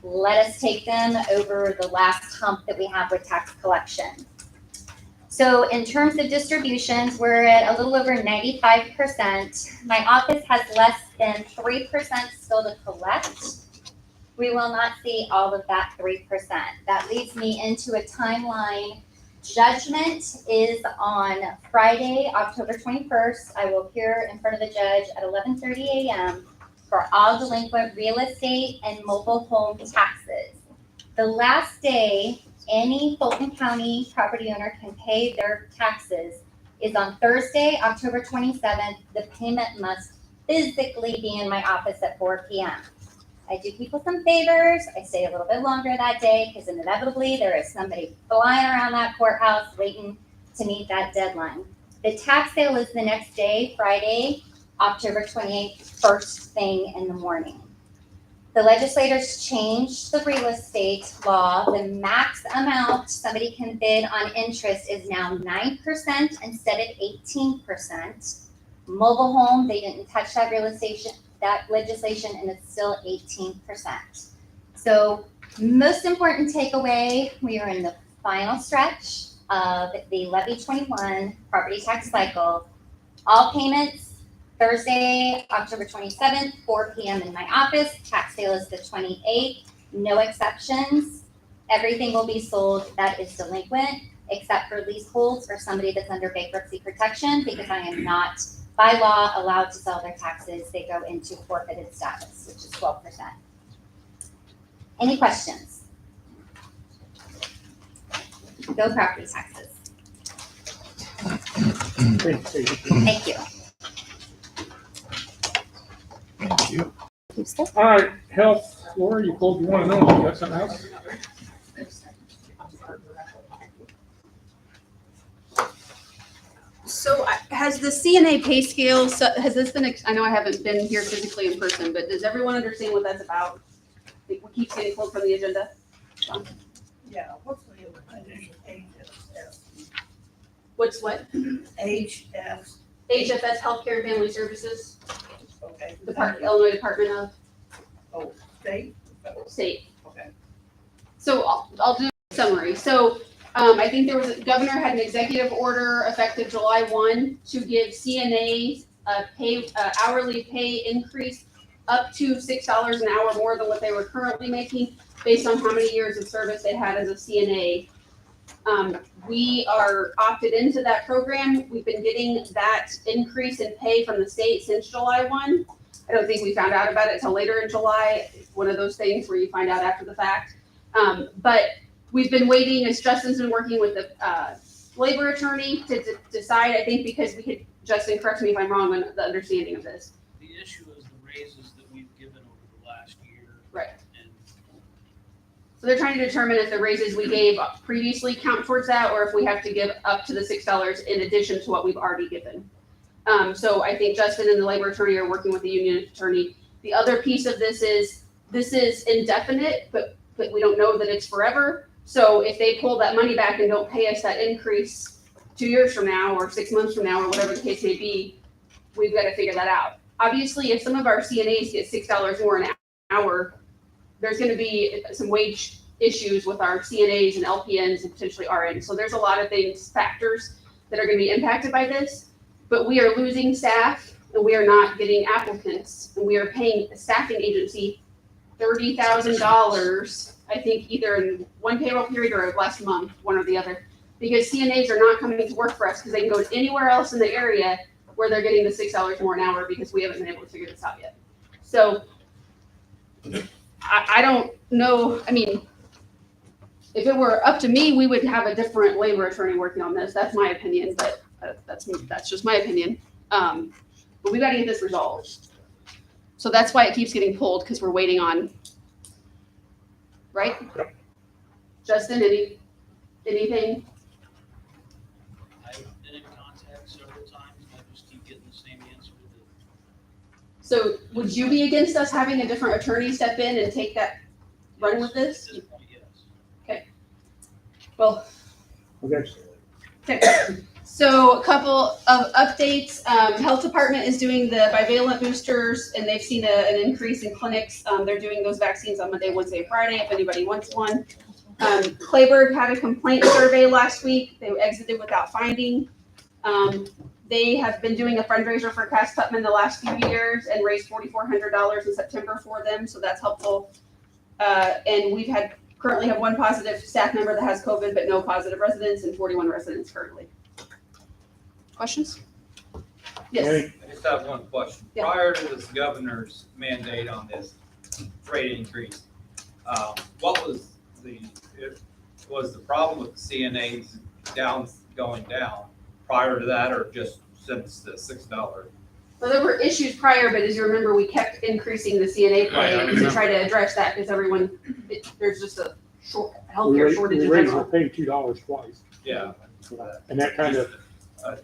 Let us take them over the last hump that we have with tax collection. So in terms of distributions, we're at a little over 95%. My office has less than 3% still to collect. We will not see all of that 3%. That leads me into a timeline. Judgment is on Friday, October 21st. I will appear in front of the judge at 11:30 a.m. for all delinquent real estate and mobile home taxes. The last day any Fulton County property owner can pay their taxes is on Thursday, October 27th. The payment must physically be in my office at 4 p.m. I do people some favors. I stay a little bit longer that day because inevitably there is somebody flying around that courthouse waiting to meet that deadline. The tax sale is the next day, Friday, October 28th, first thing in the morning. The legislators changed the real estate law. The max amount somebody can bid on interest is now 9% instead of 18%. Mobile home, they didn't touch that legislation, and it's still 18%. So most important takeaway, we are in the final stretch of the Levy 21 property tax cycle. All payments Thursday, October 27th, 4 p.m. in my office. Tax sale is the 28th, no exceptions. Everything will be sold that is delinquent, except for leaseholds or somebody that's under bankruptcy protection, because I am not by law allowed to sell their taxes. They go into forfeited status, which is 12%. Any questions? Go property taxes. Thank you. Thank you. All right, health, Laura, you want to know, you got something else? So has the CNA pay scale, has this been, I know I haven't been here physically in person, but does everyone understand what that's about? We keep getting pulled from the agenda. Yeah, what's the HFS? What's what? HFS. HFS, Healthcare and Family Services, Okay. Illinois Department of Oh, state? State. Okay. So I'll do a summary. So I think there was, governor had an executive order effective July 1 to give CNA hourly pay increase up to $6 an hour more than what they were currently making based on how many years of service they had as a CNA. We are opted into that program. We've been getting that increase in pay from the state since July 1. I don't think we found out about it till later in July. It's one of those things where you find out after the fact. But we've been waiting, as Justin's been working with the labor attorney to decide, I think, because we could, Justin, correct me if I'm wrong on the understanding of this. The issue is the raises that we've given over the last year. Right. And So they're trying to determine if the raises we gave previously count towards that, or if we have to give up to the $6 in addition to what we've already given. So I think Justin and the labor attorney are working with the union attorney. The other piece of this is indefinite, but we don't know that it's forever. So if they pull that money back and don't pay us that increase 2 years from now, or 6 months from now, or whatever the case may be, we've got to figure that out. Obviously, if some of our CNAs get $6 more an hour, there's going to be some wage issues with our CNAs and LPNs and potentially RNs. So there's a lot of factors that are going to be impacted by this. But we are losing staff, and we are not getting applicants, and we are paying a staffing agency $30,000, I think, either in one payroll period or last month, one or the other, because CNAs are not coming to work for us because they can go anywhere else in the area where they're getting the $6 more an hour because we haven't been able to figure this out yet. So I don't know. I mean, if it were up to me, we would have a different labor attorney working on this. That's my opinion, but that's just my opinion. But we got to get this resolved. So that's why it keeps getting pulled, because we're waiting on, right? Yep. Justin, anything? I've been in contact several times, and I just keep getting the same answer. So would you be against us having a different attorney step in and take that, run with this? At this point, yes. Well, Okay. okay. So a couple of updates. Health Department is doing the bivalent boosters, and they've seen an increase in clinics. They're doing those vaccines on Monday, Wednesday, Friday, if anybody wants one. Clayburgh had a complaint survey last week. They exited without finding. They have been doing a fundraiser for Cass Putman the last few years and raised $4,400 in September for them, so that's helpful. And we've currently have one positive staff member that has COVID, but no positive residents, and 41 residents currently. Questions? Yes. Any- I just have one question. Yeah. Prior to this governor's mandate on this rate increase, what was the problem with the CNAs going down prior to that, or just since the $6? Well, there were issues prior, but as you remember, we kept increasing the CNA Right, I pay to remember. try to address that, because there's just a We healthcare shortage in raised the general. pay $2 twice. Yeah. And that kind of,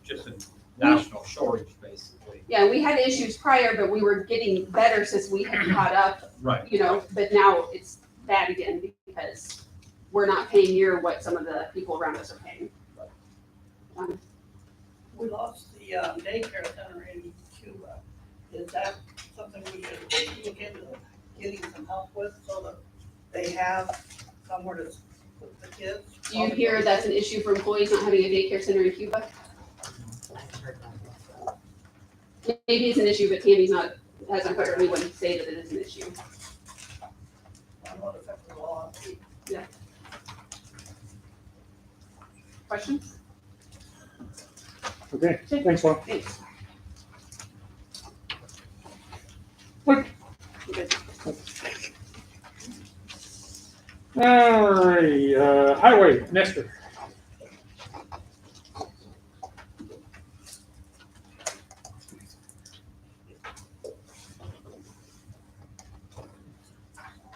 Just a national shortage, basically. Yeah, we had issues prior, but we were getting better since we had caught up, Right. but now it's bad again because we're not paying near what some of the people around us are paying. We lost the daycare center in Cuba. Is that something we should look into getting some help with so that they have somewhere to put the kids? Do you hear that's an issue for employees not having a daycare center in Cuba? Maybe it's an issue, but Tammy's hasn't heard anyone say that it is an issue. I don't know if that's the law. Questions? okay, thanks, Juan. Thanks. Good. Good. All righty, highway, Nestor.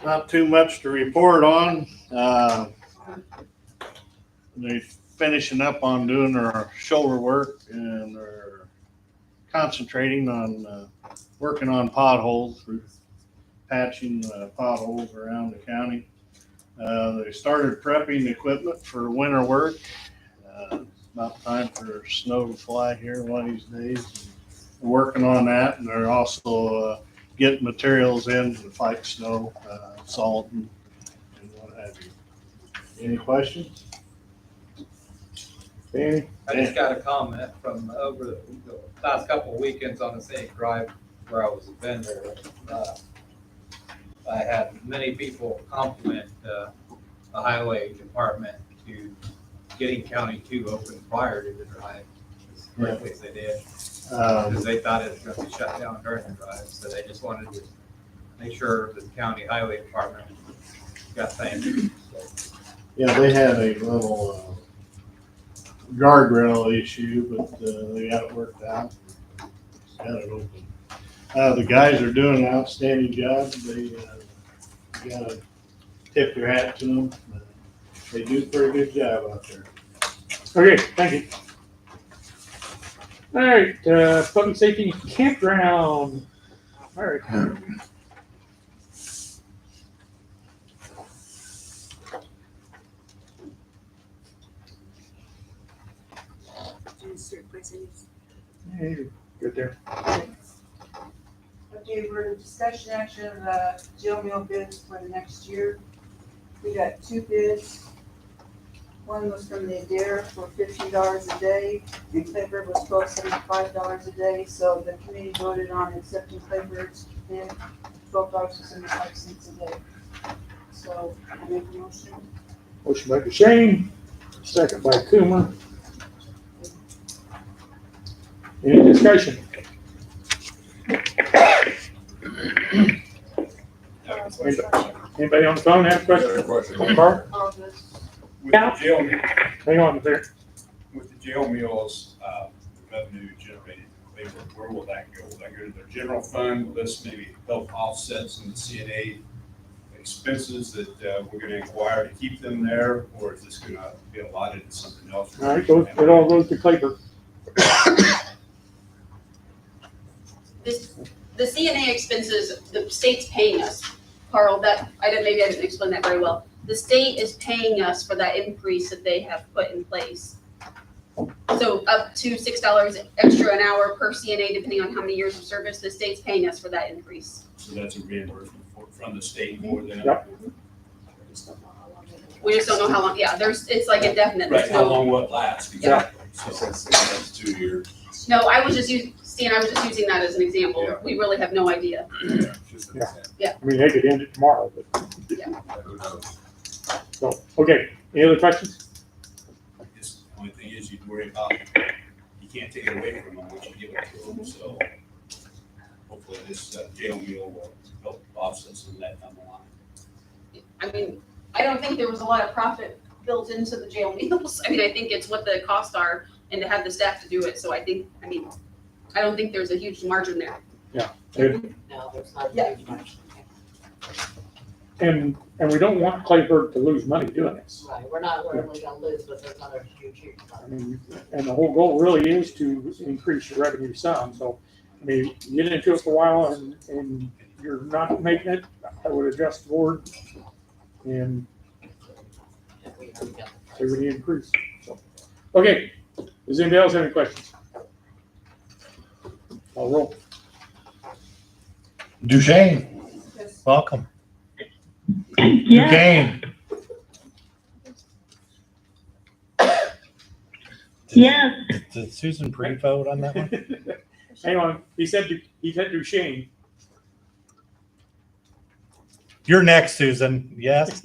Not too much to report on. They're finishing up on doing their shoulder work, and they're concentrating on working on potholes, patching potholes around the county. They started prepping equipment for winter work. It's about time for snow to fly here one of these days. They're working on that, and they're also getting materials in to fight snow, salt, and what have you. Any questions? Danny? I just got a comment from over the last couple of weekends on the scenic drive where I was a vendor. I had many people compliment the highway department to getting County 2 open prior to the drive as quickly as they did. Because they thought it was going to be shut down during the drive, so they just wanted to make sure that the county highway department got things. Yeah, they had a little guardrail issue, but they got it worked out. Got it open. The guys are doing an outstanding job. They gotta tip your hat to them. They do a pretty good job out there. Okay, thank you. All right, public safety campground. All right. Hey, good there. Okay, we're in discussion action of jail meal bids for the next year. We got 2 bids. One was from the Adair for $15 a day, and Clayburgh was $12.75 a day, so the committee voted on accepting Clayburgh's bid, $12.75 a day. So, I make a motion. Motion by Shane, second by Coomer. Any discussion? Anybody on the phone have a question? Carl? All good. With the jail, Hang on there. with the jail meals, revenue generated, where will that go? Will that go to their general fund? Will this maybe help offset some of the CNA expenses that we're gonna inquire to keep them there? Or is this gonna be allotted to something else? All right, it all goes to Clayburgh. The CNA expenses, the state's paying us. Carl, maybe I didn't explain that very well. The state is paying us for that increase that they have put in place. So up to $6 extra an hour per CNA, depending on how many years of service, the state's paying us for that increase. So that's a reimbursement from the state more than. Yep. We just don't know how long, it's like indefinite. Right, There's how no- long will it last? Exactly. So that's 2 years. No, I was just using that as an example. Yeah. We really have no idea. I mean, they could end it tomorrow, but. Who knows? So, okay, any other questions? I guess the only thing is you'd worry about, you can't take it away from them once you give it to them, so hopefully this jail meal will help offset some of that down the line. I mean, I don't think there was a lot of profit built into the jail meals. I mean, I think it's what the costs are and to have the staff to do it. So I don't think there's a huge margin there. And, No, there's not Yeah. very much. and we don't want Clayburgh to lose money doing this. Right, we're not really gonna lose, but there's not a huge. I mean, and the whole goal really is to increase your revenue some, so, I mean, you get into it for a while and you're not making it, I would adjust the board and see what you increase, so. Okay, does anybody else have any questions? I'll roll. Duchesne, welcome. Duquesne. Yes. Did Susan pre-vote on that one? Hang on, he said Duchesne. You're next, Susan. Yes?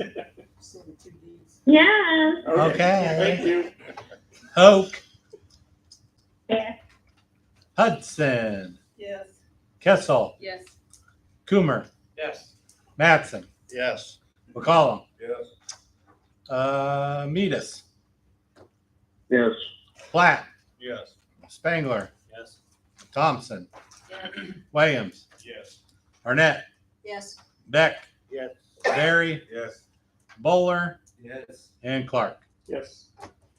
Yes. Okay. Thank you. Hoke. Yes. Hudson. Yes. Kessel. Yes. Coomer. Yes. Mattson. Yes. McCollum. Yes. Meadus. Yes. Platt. Yes. Spangler. Yes. Thompson. Williams. Yes. Arnett. Yes. Beck. Yes. Barry. Yes. Bowler. Yes. And Clark. Yes,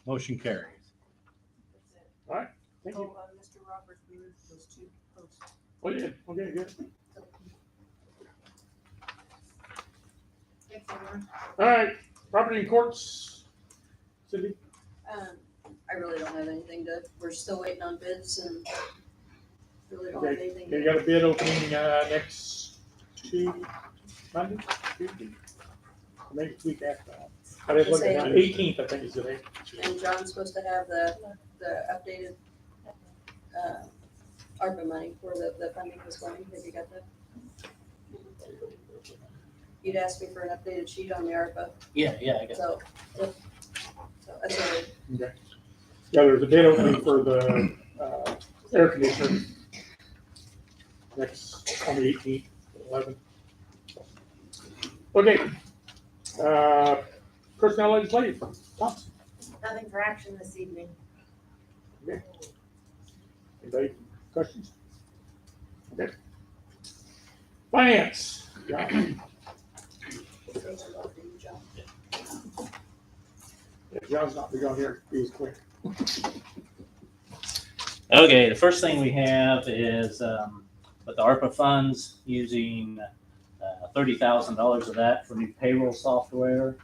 Motion carries. thank you. Mr. Roberts moved those 2 posts. Oh, yeah, okay, good. Thanks, everyone. All right, property and courts. Cindy? I really don't have anything we're still waiting on bids and really don't have Okay, anything. you got a bid opening, next Monday, Tuesday? Or maybe it's week after that. I didn't look at that, 18th, I think is the date. And John's supposed to have the updated, ARPA money where the funding was going. Have you got that? You'd asked me for an updated sheet on the ARPA, Yeah, I guess. so that's what Okay. Yeah, there's a bid opening for the, air conditioner next, on the 18th, 11th. Okay, Personnel legislative, Thompson. Nothing for action this evening. Anybody, questions? Okay. Finance. John. Yeah, John's not big on here, he's quick. Okay, the first thing we have is with the ARPA funds, using $30,000 of that for new payroll software.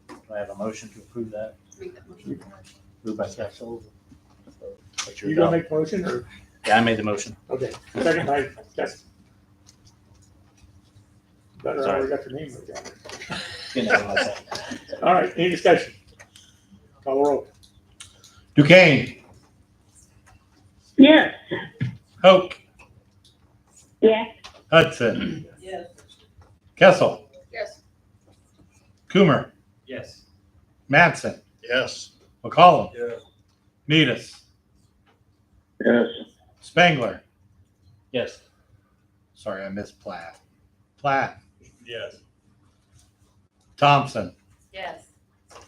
Do I have a motion to approve that? Moved by Kessel. You gonna make the motion, or? Yeah, I made the motion. Okay, second by Jess. Better, I already got your name written down there. You know, I said. All right, any discussion? Call the roll. Duquesne, Yes. Hoke, Yes. Hudson, Yes. Kessel, Yes. Coomer, Yes. Mattson, Yes. McCollum, Yes. Medis, Yes. Spangler. Yes. Sorry, I missed Platt. Platt, Yes. Thompson, Yes.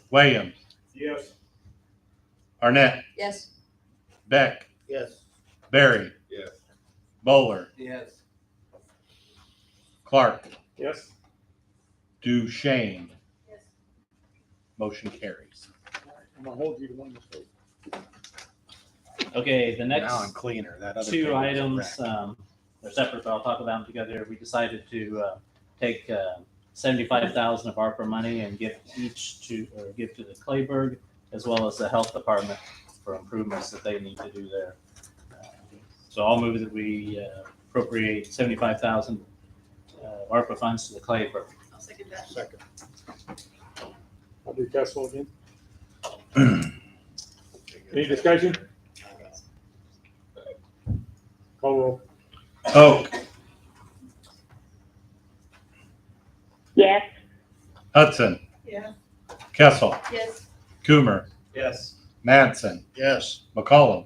Williams, Yes. Arnett, Yes. Beck, Yes. Barry, Yes. Bowler, Yes. Clark, Yes. Duchesne. Yes. Motion carries. I'm gonna hold you to one mistake. Okay, the next Now I'm cleaner. That other two page was a items, wreck. they're separate, but I'll talk about them together. We decided to take 75,000 of ARPA money and give give to the Clayburg as well as the health department for improvements that they need to do there. So I'll move that we appropriate 75,000 ARPA funds to the Clayburg. I'll second that. Second. I'll do Kessel again. Any discussion? Call roll. Hoke, Yes. Hudson, Yeah. Kessel, Yes. Coomer, Yes. Mattson, Yes. McCollum,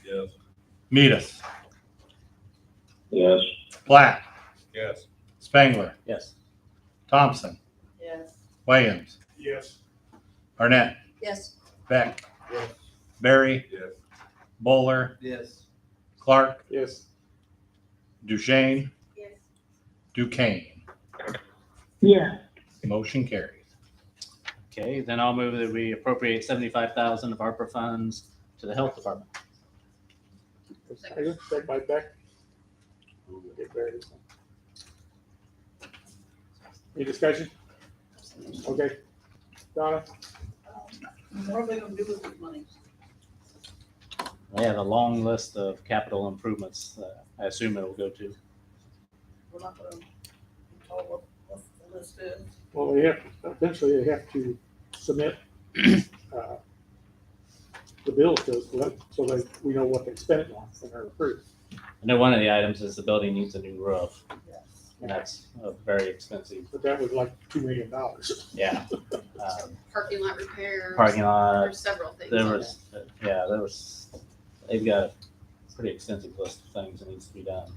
Yes. Medis, Yes. Platt, Yes. Spangler, Yes. Thompson, Yes. Williams, Yes. Arnett, Yes. Beck, Yes. Barry, Yes. Bowler, Yes. Clark, Yes. Duchesne, Yes. Duquesne. Yes. Motion carries. Okay, then I'll move that we appropriate 75,000 of ARPA funds to the health department. Second by Beck. Get Barry. Any discussion? Okay. Donna? What are they gonna do with this money? They have a long list of capital improvements. I assume it'll go to. We're not gonna tell what the list is. Well, eventually they have to submit the bills to us, so that we know what they spent it on when they're approved. I know one of the items is the building needs a new roof, Yes. and that's very expensive. But that was like $2 million. Yeah. Parking lot repairs. Parking lot, There's several things. there on was, they've got a pretty extensive list of things that needs to be done.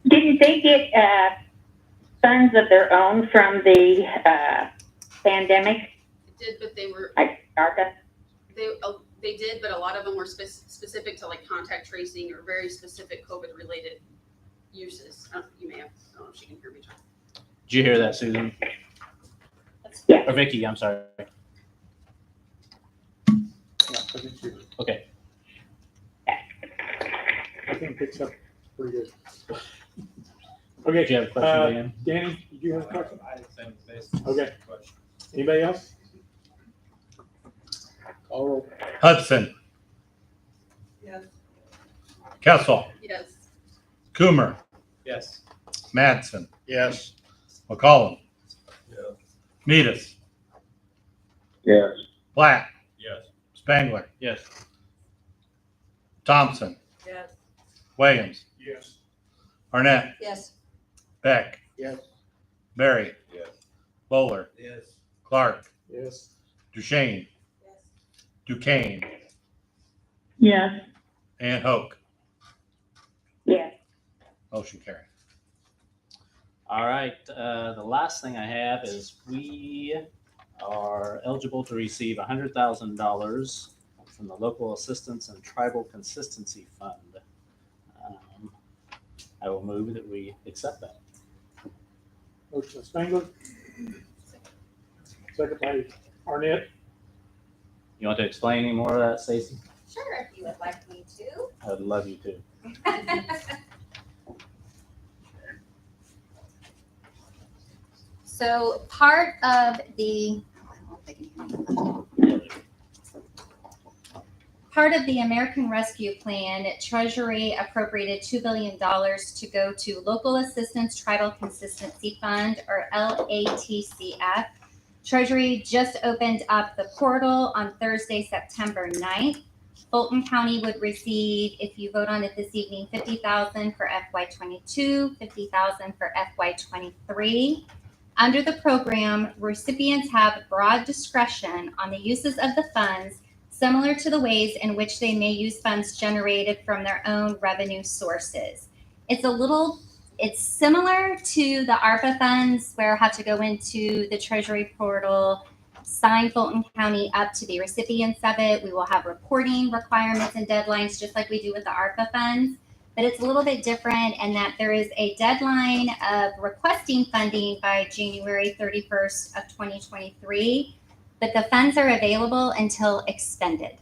Didn't they get funds of their own from the pandemic? It did, but they were, Like ARCA? they did, but a lot of them were specific to like contact tracing or very specific COVID related uses. You may have, I don't know if she can hear me, John. Did you hear that, Susan? Yeah. Or Vicky, I'm sorry. Yeah, I think you- Okay. I think it picks up pretty good. Did Okay, you have a question, Dan? Danny, did you have a question? I had the same face. Okay. Anybody else? Call roll. Hudson, Yes. Kessel, Yes. Coomer, Yes. Mattson, Yes. McCollum, Yes. Medis, Yes. Platt, Yes. Spangler, Yes. Thompson, Yes. Williams, Yes. Arnett, Yes. Beck, Yes. Barry, Yes. Bowler, Yes. Clark, Yes. Duchesne, Duquesne, Yes. and Hoke. Yes. Motion carried. All right, the last thing I have is we are eligible to receive $100,000 from the Local Assistance and Tribal Consistency Fund. I will move that we accept that. Motion Spangler. Second by Arnett. You want to explain any more of that, Stacy? Sure, if you would like me to. I would love you to. So part of the, American Rescue Plan, Treasury appropriated $2 billion to go to Local Assistance Tribal Consistency Fund, or LATCF. Treasury just opened up the portal on Thursday, September 9th. Fulton County would receive, if you vote on it this evening, $50,000 for FY22, $50,000 for FY23. Under the program, recipients have broad discretion on the uses of the funds, similar to the ways in which they may use funds generated from their own revenue sources. It's similar to the ARPA funds, where I have to go into the Treasury portal, sign Fulton County up to be recipients of it. We will have reporting requirements and deadlines, just like we do with the ARPA funds. But it's a little bit different in that there is a deadline of requesting funding by January 31st of 2023, but the funds are available until expended.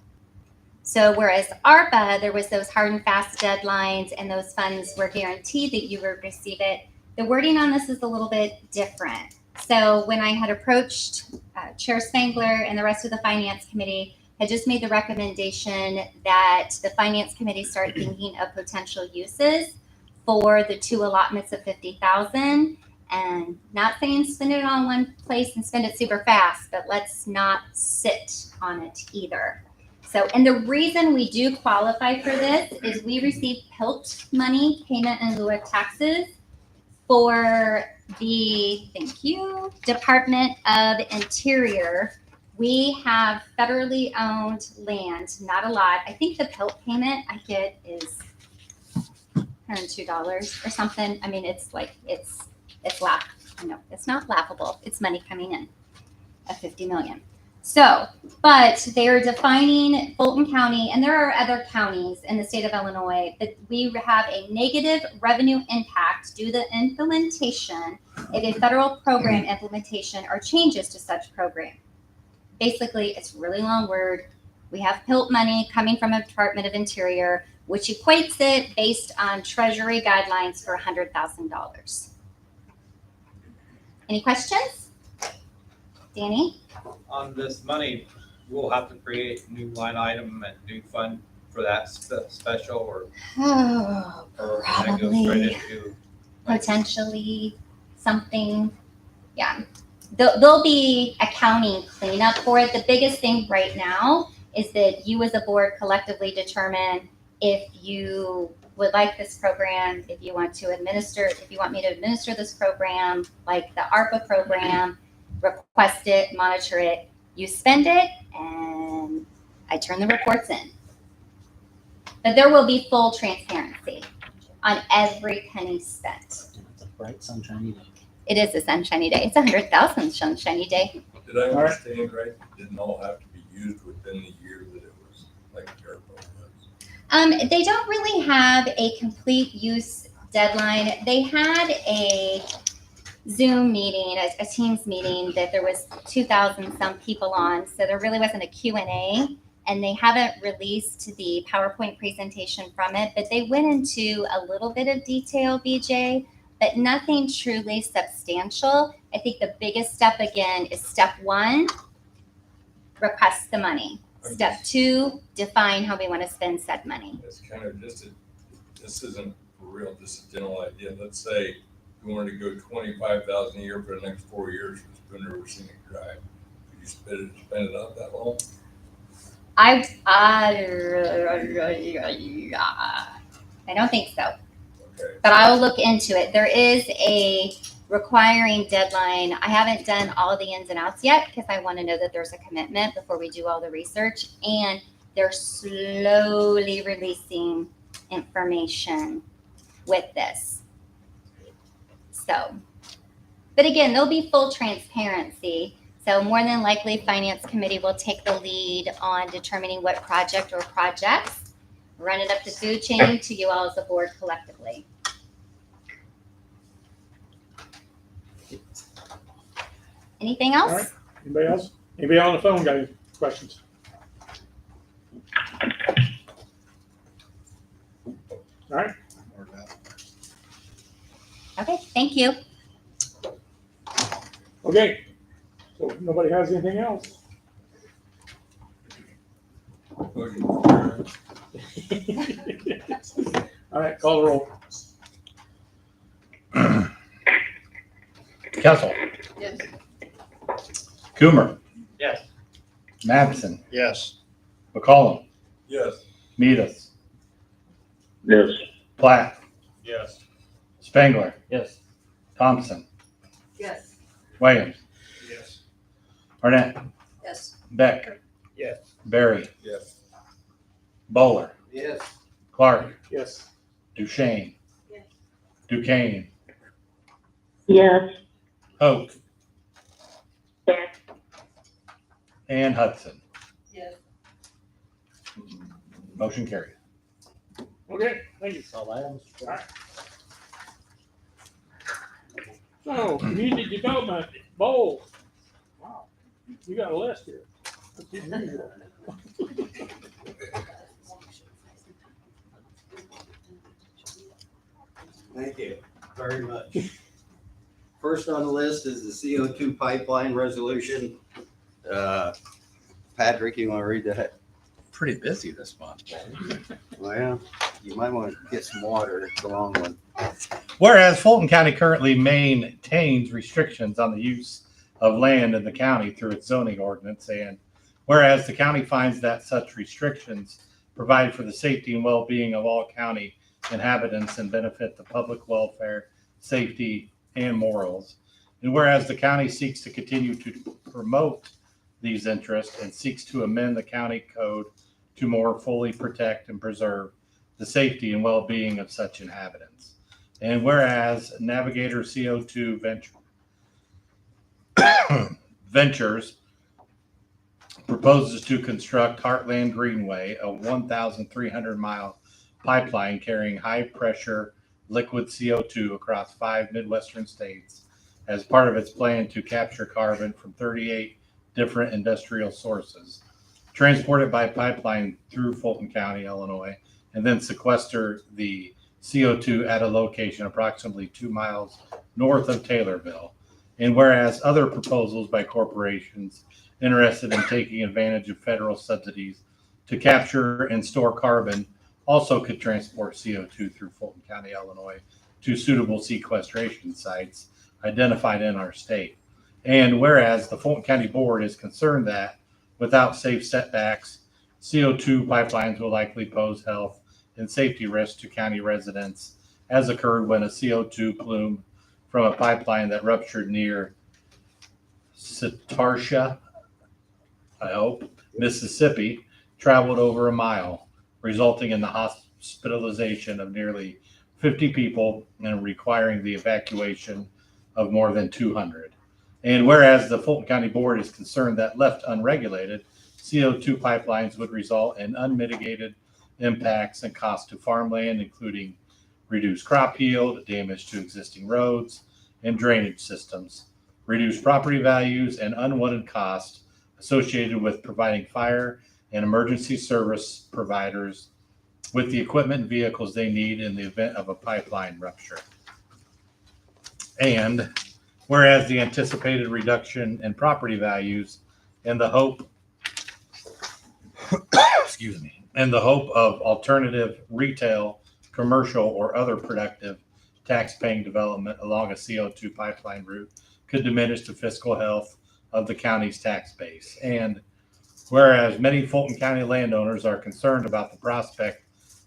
So whereas ARPA, there was those hard and fast deadlines and those funds were guaranteed that you would receive it, the wording on this is a little bit different. So when I had approached Chair Spangler and the rest of the Finance Committee, had just made the recommendation that the Finance Committee start thinking of potential uses for the two allotments of $50,000, and not saying spend it on one place and spend it super fast, but let's not sit on it either. So, and the reason we do qualify for this is we receive PILT money, payment in lieu of taxes, for the, thank you, Department of Interior. We have federally owned land, not a lot. I think the PILT payment I get is $102 or something. I mean, it's it's not laughable. It's money coming in at $50 million. So, but they are defining Fulton County, and there are other counties in the state of Illinois, but we have a negative revenue impact due to the implementation of a federal program implementation or changes to such program. Basically, it's a really long word. We have PILT money coming from the Department of Interior, which equates it based on Treasury guidelines for $100,000. Any questions? Danny? On this money, we'll have to create a new line item and new fund for that special, or that goes Probably, right into, like, potentially something. Yeah. There'll be accounting cleanup for it. The biggest thing right now is that you as a board collectively determine if you would like this program, if you want me to administer this program, like the ARPA program, request it, monitor it, you spend it, and I turn the reports in. But there will be full transparency on every penny spent. It's a bright sunshiny day. It is a sunshiny day. It's 100,000 sunshiny day. Did I understand right? It didn't all have to be used within the year that it was like ARPA was? They don't really have a complete use deadline. They had a Zoom meeting, a Teams meeting that there was 2,000 some people on, so there really wasn't a Q&A, and they haven't released the PowerPoint presentation from it, but they went into a little bit of detail, BJ, but nothing truly substantial. I think the biggest step again is step 1, request the money. Step 2, define how we want to spend said money. It's kind of just this isn't for real, just a general idea. Let's say you wanted to go $25,000 a year for the next 4 years for Spoon River Scenic Drive. Could you spend it out that long? I don't think so. Okay. But I will look into it. There is a requiring deadline. I haven't done all the ins and outs yet because I want to know that there's a commitment before we do all the research. And they're slowly releasing information with this. So But again, there'll be full transparency. So more than likely, Finance Committee will take the lead on determining what project or projects, run it up the food chain to you all as a board collectively. Anything else? All right. Anybody else? Anybody on the phone got any questions? All right. Okay, thank you. Okay. So if nobody has anything else. All right, call the roll. Kessel. Yes. Coomer. Yes. Madsen. Yes. McCollum. Yes. Meadas. Yes. Platt. Yes. Spangler. Yes. Thompson. Yes. Williams. Yes. Arnett. Yes. Beck. Yes. Barry. Yes. Bowler. Yes. Clark. Yes. Duchesne. Yes. Duquesne. Yes. Hoke. Yes. And Hudson. Yes. Motion carried. Okay, thank you. That's all items. All right. So, community development, Bowl. Wow, you got a list here. Let's see who you are. Thank you very much. First on the list is the CO2 pipeline resolution. Patrick, you want to read that? Pretty busy this month. Well, you might want to get some water. It's a long one. Whereas Fulton County currently maintains restrictions on the use of land in the county through its zoning ordinance, and whereas the county finds that such restrictions provide for the safety and well-being of all county inhabitants and benefit the public welfare, safety, and morals. And whereas the county seeks to continue to promote these interests and seeks to amend the county code to more fully protect and preserve the safety and well-being of such inhabitants. And whereas Navigator CO2 Ventures proposes to construct Heartland Greenway, a 1,300 mile pipeline carrying high pressure liquid CO2 across 5 Midwestern states as part of its plan to capture carbon from 38 different industrial sources, transport it by pipeline through Fulton County, Illinois, and then sequester the CO2 at a location approximately 2 miles north of Taylorville. And whereas other proposals by corporations interested in taking advantage of federal subsidies to capture and store carbon also could transport CO2 through Fulton County, Illinois, to suitable sequestration sites identified in our state. And whereas the Fulton County Board is concerned that without safe setbacks, CO2 pipelines will likely pose health and safety risks to county residents, as occurred when a CO2 plume from a pipeline that ruptured near Sitarsha, Mississippi, traveled over a mile, resulting in the hospitalization of nearly 50 people and requiring the evacuation of more than 200. And whereas the Fulton County Board is concerned that left unregulated, CO2 pipelines would result in unmitigated impacts and costs to farmland, including reduced crop yield, damage to existing roads and drainage systems, reduced property values, and unwanted costs associated with providing fire and emergency service providers with the equipment and vehicles they need in the event of a pipeline rupture. And whereas the anticipated reduction in property values and the hope, and the hope of alternative retail, commercial, or other productive tax-paying development along a CO2 pipeline route could diminish the fiscal health of the county's tax base. And whereas many Fulton County landowners are concerned about the prospect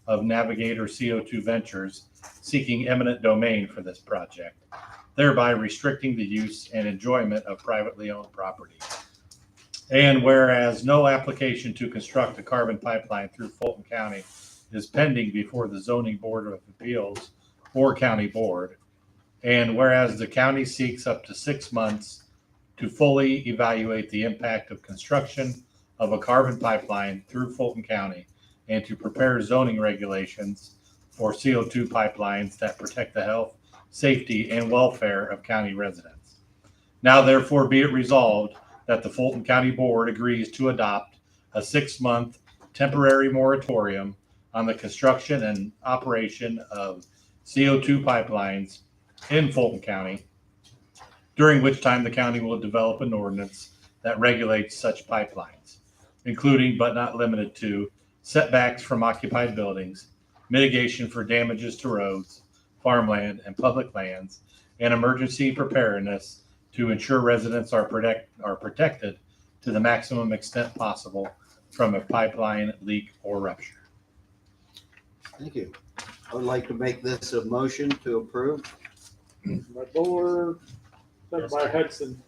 of Navigator CO2 Ventures seeking eminent domain for this project, thereby restricting the use and enjoyment of privately owned property. And whereas no application to construct a carbon pipeline through Fulton County is pending before the Zoning Board of Appeals or County Board, And whereas the county seeks up to 6 months to fully evaluate the impact of construction of a carbon pipeline through Fulton County and to prepare zoning regulations for CO2 pipelines that protect the health, safety, and welfare of county residents. Now therefore be it resolved that the Fulton County Board agrees to adopt a 6-month temporary moratorium on the construction and operation of CO2 pipelines in Fulton County, during which time the county will develop an ordinance that regulates such pipelines, including but not limited to setbacks from occupied buildings, mitigation for damages to roads, farmland, and public lands, and emergency preparedness to ensure residents are protected to the maximum extent possible from a pipeline leak or rupture. Thank you. I would like to make this a motion to approve. By Buller, second by Hudson.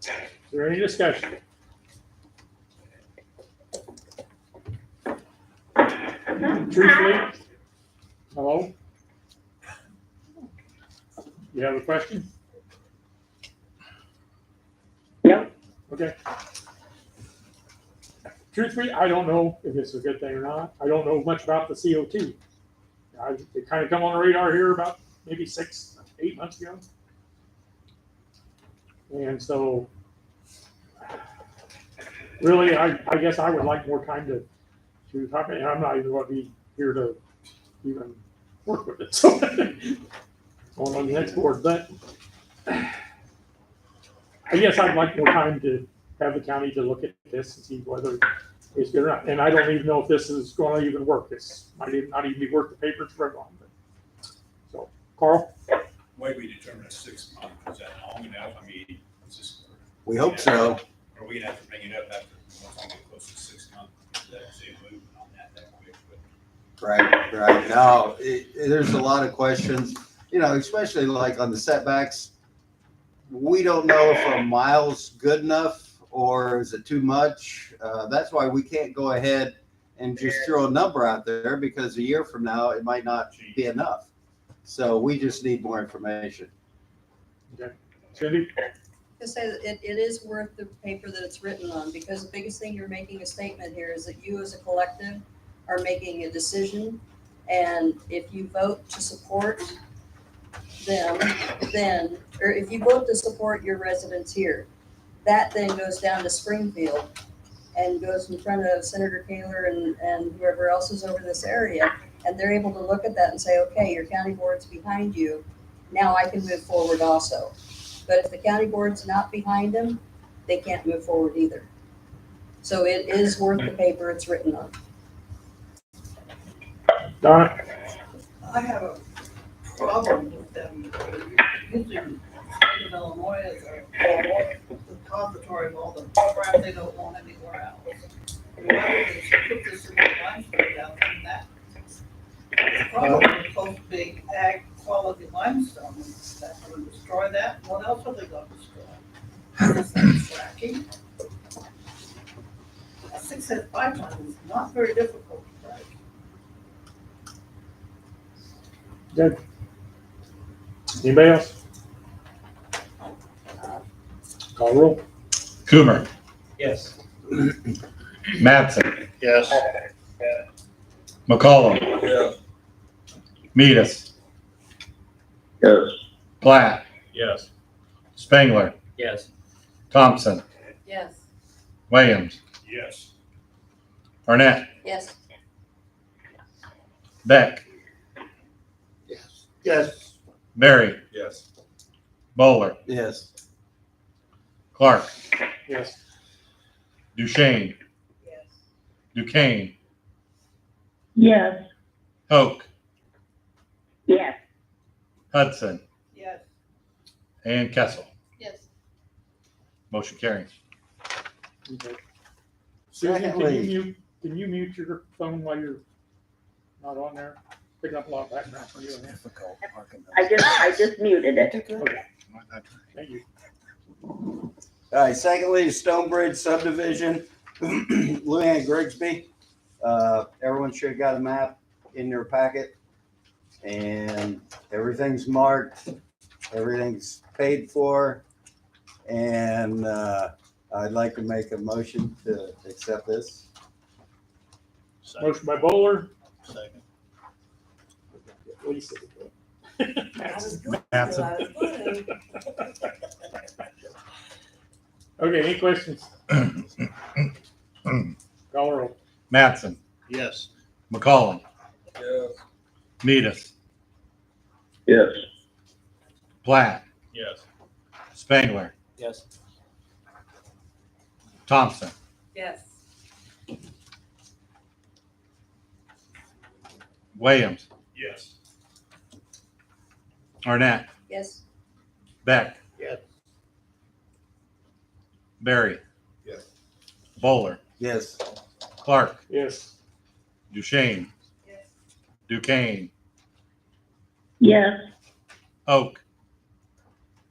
Is there any discussion? Truthfully, hello? You have a question? Yep. Okay. Truthfully, I don't know if this is a good thing or not. I don't know much about the CO2. It kind of come on the radar here about maybe 6, 8 months ago. And so, really, I guess I would like more time to talk. And I'm not even going to be here to even work with it. So, on the next board. But I guess I'd like more time to have the county to look at this and see whether it's good or not. And I don't even know if this is going to even work. It's might not even be worth the paper it's read on. But, so, Carl? Way we determine a 6 month, is that long enough? I mean, is this? We hope so. Are we gonna have to bring it up after, once we get close to 6 months? See a movement on that quick, but. Right. Now, there's a lot of questions, especially like on the setbacks. We don't know if a mile's good enough or is it too much. That's why we can't go ahead and just throw a number out there, because a year from now, it might not be enough. So we just need more information. Okay. Cindy? To say that it is worth the paper that it's written on, because the biggest thing you're making a statement here is that you as a collective are making a decision. And if you vote to support them, or if you vote to support your residents here, that then goes down to Springfield and goes in front of Senator Kaler and whoever else is over this area. And they're able to look at that and say, okay, your county board's behind you. Now I can move forward also. But if the county board's not behind them, they can't move forward either. So it is worth the paper it's written on. Donna? I have a problem with them using in Illinois as a repository of all the crap they don't want anywhere else. Why would they put this in the limestone down in that? It's probably supposed to be ag quality limestone. That's going to destroy that. What else are they going to destroy? This thing's fracking. A 6-inch pipeline is not very difficult to break. Good. Anybody else? Call roll. Coomer, Yes. Mattson, Yes. McCollum, Yeah. Meadus, Yes. Platt, Yes. Spengler, Yes. Thompson, Yes. Williams, Yes. Arnett, Yes. Beck, Yes. Barry, Yes. Bowler, Yes. Clark, Yes. Duchesne, Yes. Duquesne, Yes. Hoke, Yes. Hudson, Yes. and Kessel. Yes. Motion carries. Okay. Susan, Secondly, can you mute your phone while you're not on there? Picking up a lot of background from you and that. I just muted it. Okay. Thank you. All right, secondly, Stonebridge subdivision, Luann Grigsby. Everyone should have got a map in your packet. and everything's marked, everything's paid for. And I'd like to make a motion to accept this. Motion by Bowler. Second. Lisa. Mattson. Okay, any questions? Call roll. Mattson, Yes. McCollum, Yes. Medis, Yes. Platt, Yes. Spangler, Yes. Thompson, Yes. Williams, Yes. Arnett, Yes. Beck, Yes. Barry, Yes. Bowler, Yes. Clark, Yes. Duchesne, Yes. Duquesne, Yes. Oak,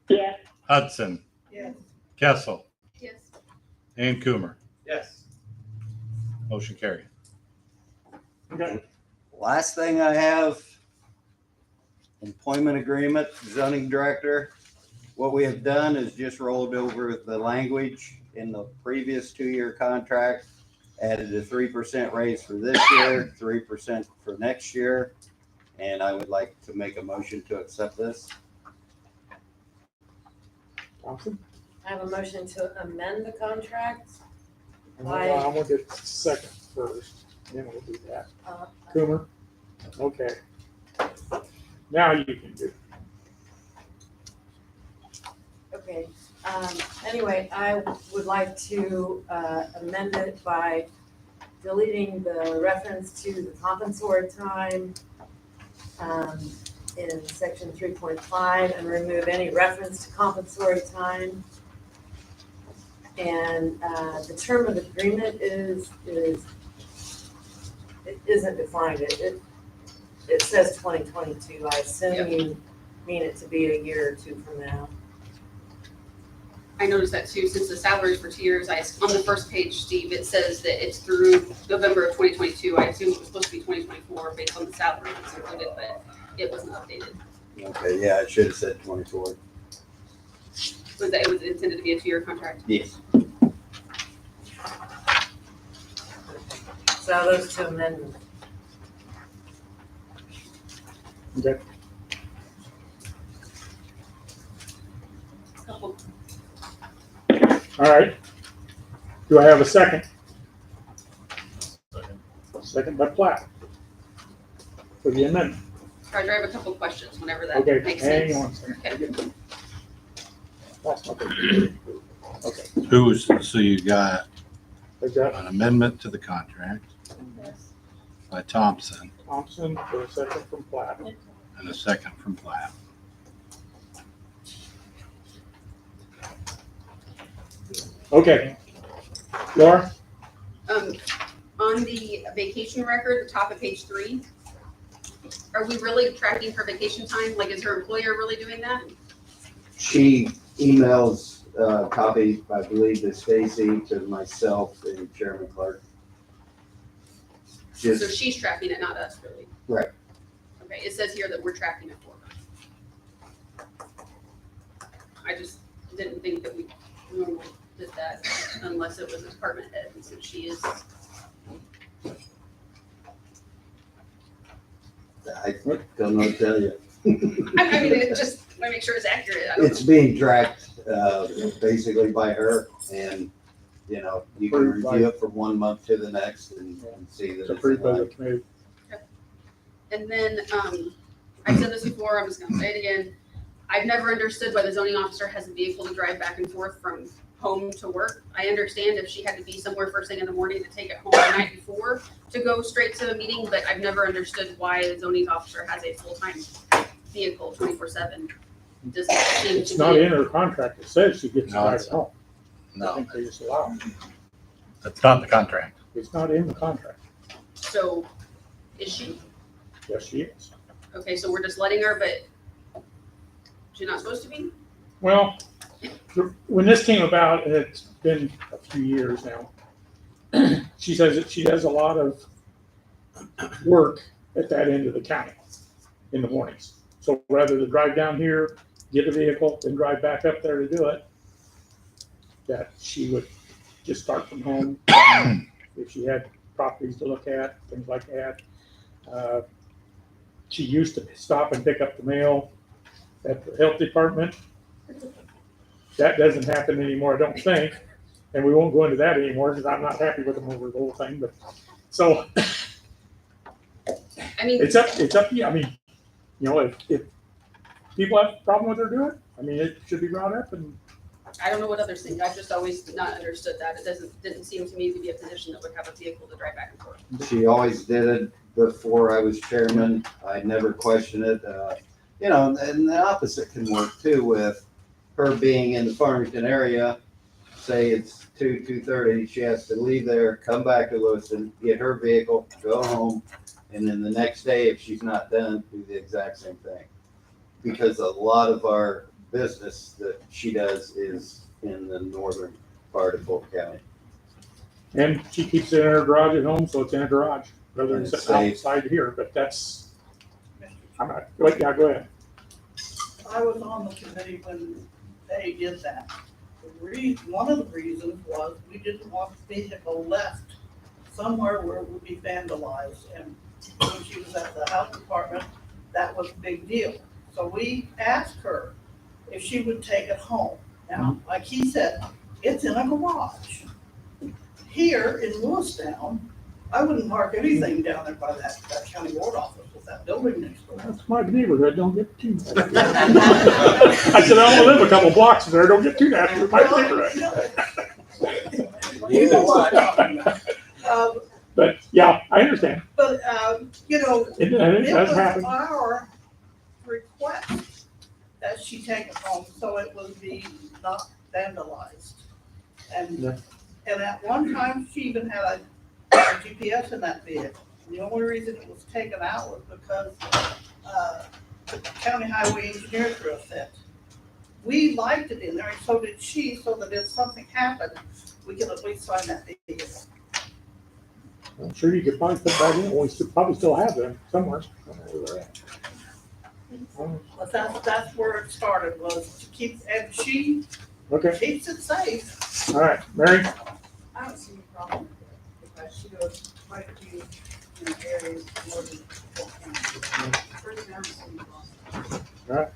Yes. Hudson, Yes. Kessel, Yes. and Coomer. Yes. Motion carried. Okay. Last thing I have, employment agreement, zoning director. What we have done is just rolled over the language in the previous 2-year contract, added a 3% raise for this year, 3% for next year. And I would like to make a motion to accept this. Thompson? I have a motion to amend the contract. I'm gonna get second first, then we'll do that. Coomer? Okay. Now you can do. Okay, anyway, I would like to amend it by deleting the reference to the compensatory time in section 3.5 and remove any reference to compensatory time. And the term of agreement it isn't defined. It says 2022. I assume you mean it to be a year or two from now. I noticed that too, since the salaries for 2 years, on the first page, Steve, it says that it's through November of 2022. I assumed it was supposed to be 2024 based on the salary that's included, but it wasn't updated. Okay, yeah, it should have said 24. Was that it was intended to be a 2-year contract? Yes. So those two amendments. Okay. Couple. All right. Do I have a second? Second by Platt. For the amendment. Roger, I have a couple of questions whenever that Okay, makes sense. hang on a second. Okay. Lost my page. Okay. So you got Is that an amendment to the contract by Thompson Thompson for a second from Platt? and a second from Platt. Okay. Laura? On the vacation record, the top of page 3, are we really tracking her vacation time? Like, is her employer really doing that? She emails copy, I believe, to Stacy, to myself, and Chairman Clark. So Just, she's tracking it, not us, really? right. Okay, it says here that we're tracking it for her. I just didn't think that we normally did that unless it was a department head, and since she is. I don't know what to tell you. I mean, it just, I make sure it's accurate. I don't It's being tracked basically by her, and, you know, you can Approved by- review it from 1 month to the next and see that It's it's approved by the aligned. committee. And then, I said this before, I'm just gonna say it again. I've never understood why the zoning officer has a vehicle to drive back and forth from home to work. I understand if she had to be somewhere first thing in the morning to take it home the night before to go straight to a meeting, but I've never understood why the zoning officer has a full-time vehicle 24/7. Doesn't seem to It's not be. in her contract. It says she gets to No, drive it's- it home. I No, think they just allow it. that's not the contract. It's not in the contract. So, is she? Yes, she is. Okay, so we're just letting her, but she's not supposed to be? Well, when this came about, and it's been a few years now, she says that she does a lot of work at that end of the county. in the mornings. So rather than drive down here, get a vehicle, then drive back up there to do it, that she would just start from home. If she had properties to look at, things like that. She used to stop and pick up the mail at the health department. That doesn't happen anymore, I don't think. And we won't go into that anymore because I'm not happy with them over the whole thing, but, so. I mean, It's up to you. I mean, you know, if people have a problem with her doing it, I mean, it should be brought up and. I don't know what others think. I've just always not understood that. It didn't seem to me to be a position that would have a vehicle to drive back and forth. She always did it before I was chairman. I never questioned it. You know, and the opposite can work too with her being in the Farmington area. Say it's 2:30, she has to leave there, come back to Lewiston, get her vehicle, go home, and then the next day, if she's not done, do the exact same thing. Because a lot of our business that she does is in the northern part of Fulton County. And she keeps it in her garage at home, so it's in her garage, rather than And it's sitting safe. outside here, but that's, I'm not, go ahead. I was on the committee when they did that. One of the reasons was we didn't want the vehicle left somewhere where it would be vandalized. And when she was at the health department, that was a big deal. So we asked her if she would take it home. Now, like he said, it's in a garage. Here in Lewistown, I wouldn't park anything down there by that county board office with that building next door. That's my neighborhood, don't get too nasty. I said, I only live a couple blocks there, don't get too nasty with my neighborhood. You know what I'm talking about. But, yeah, I understand. But, you know, It it does was happen. our request that she take it home so it would be not vandalized. And, Yeah. and at one time, she even had a GPS in that vehicle. The only reason it was taken out was because, the county highway engineer threw a fit. We liked it in there, and so did she, so that if something happened, we could at least find that vehicle. I'm sure you could probably put that in, we should probably still have them somewhere. I don't know where they're at. But that's where it started, was to keep, and she Okay, keeps it safe. all right, Mary? I don't see a problem with it, because she goes quite a few, areas more than. First, I haven't seen a problem.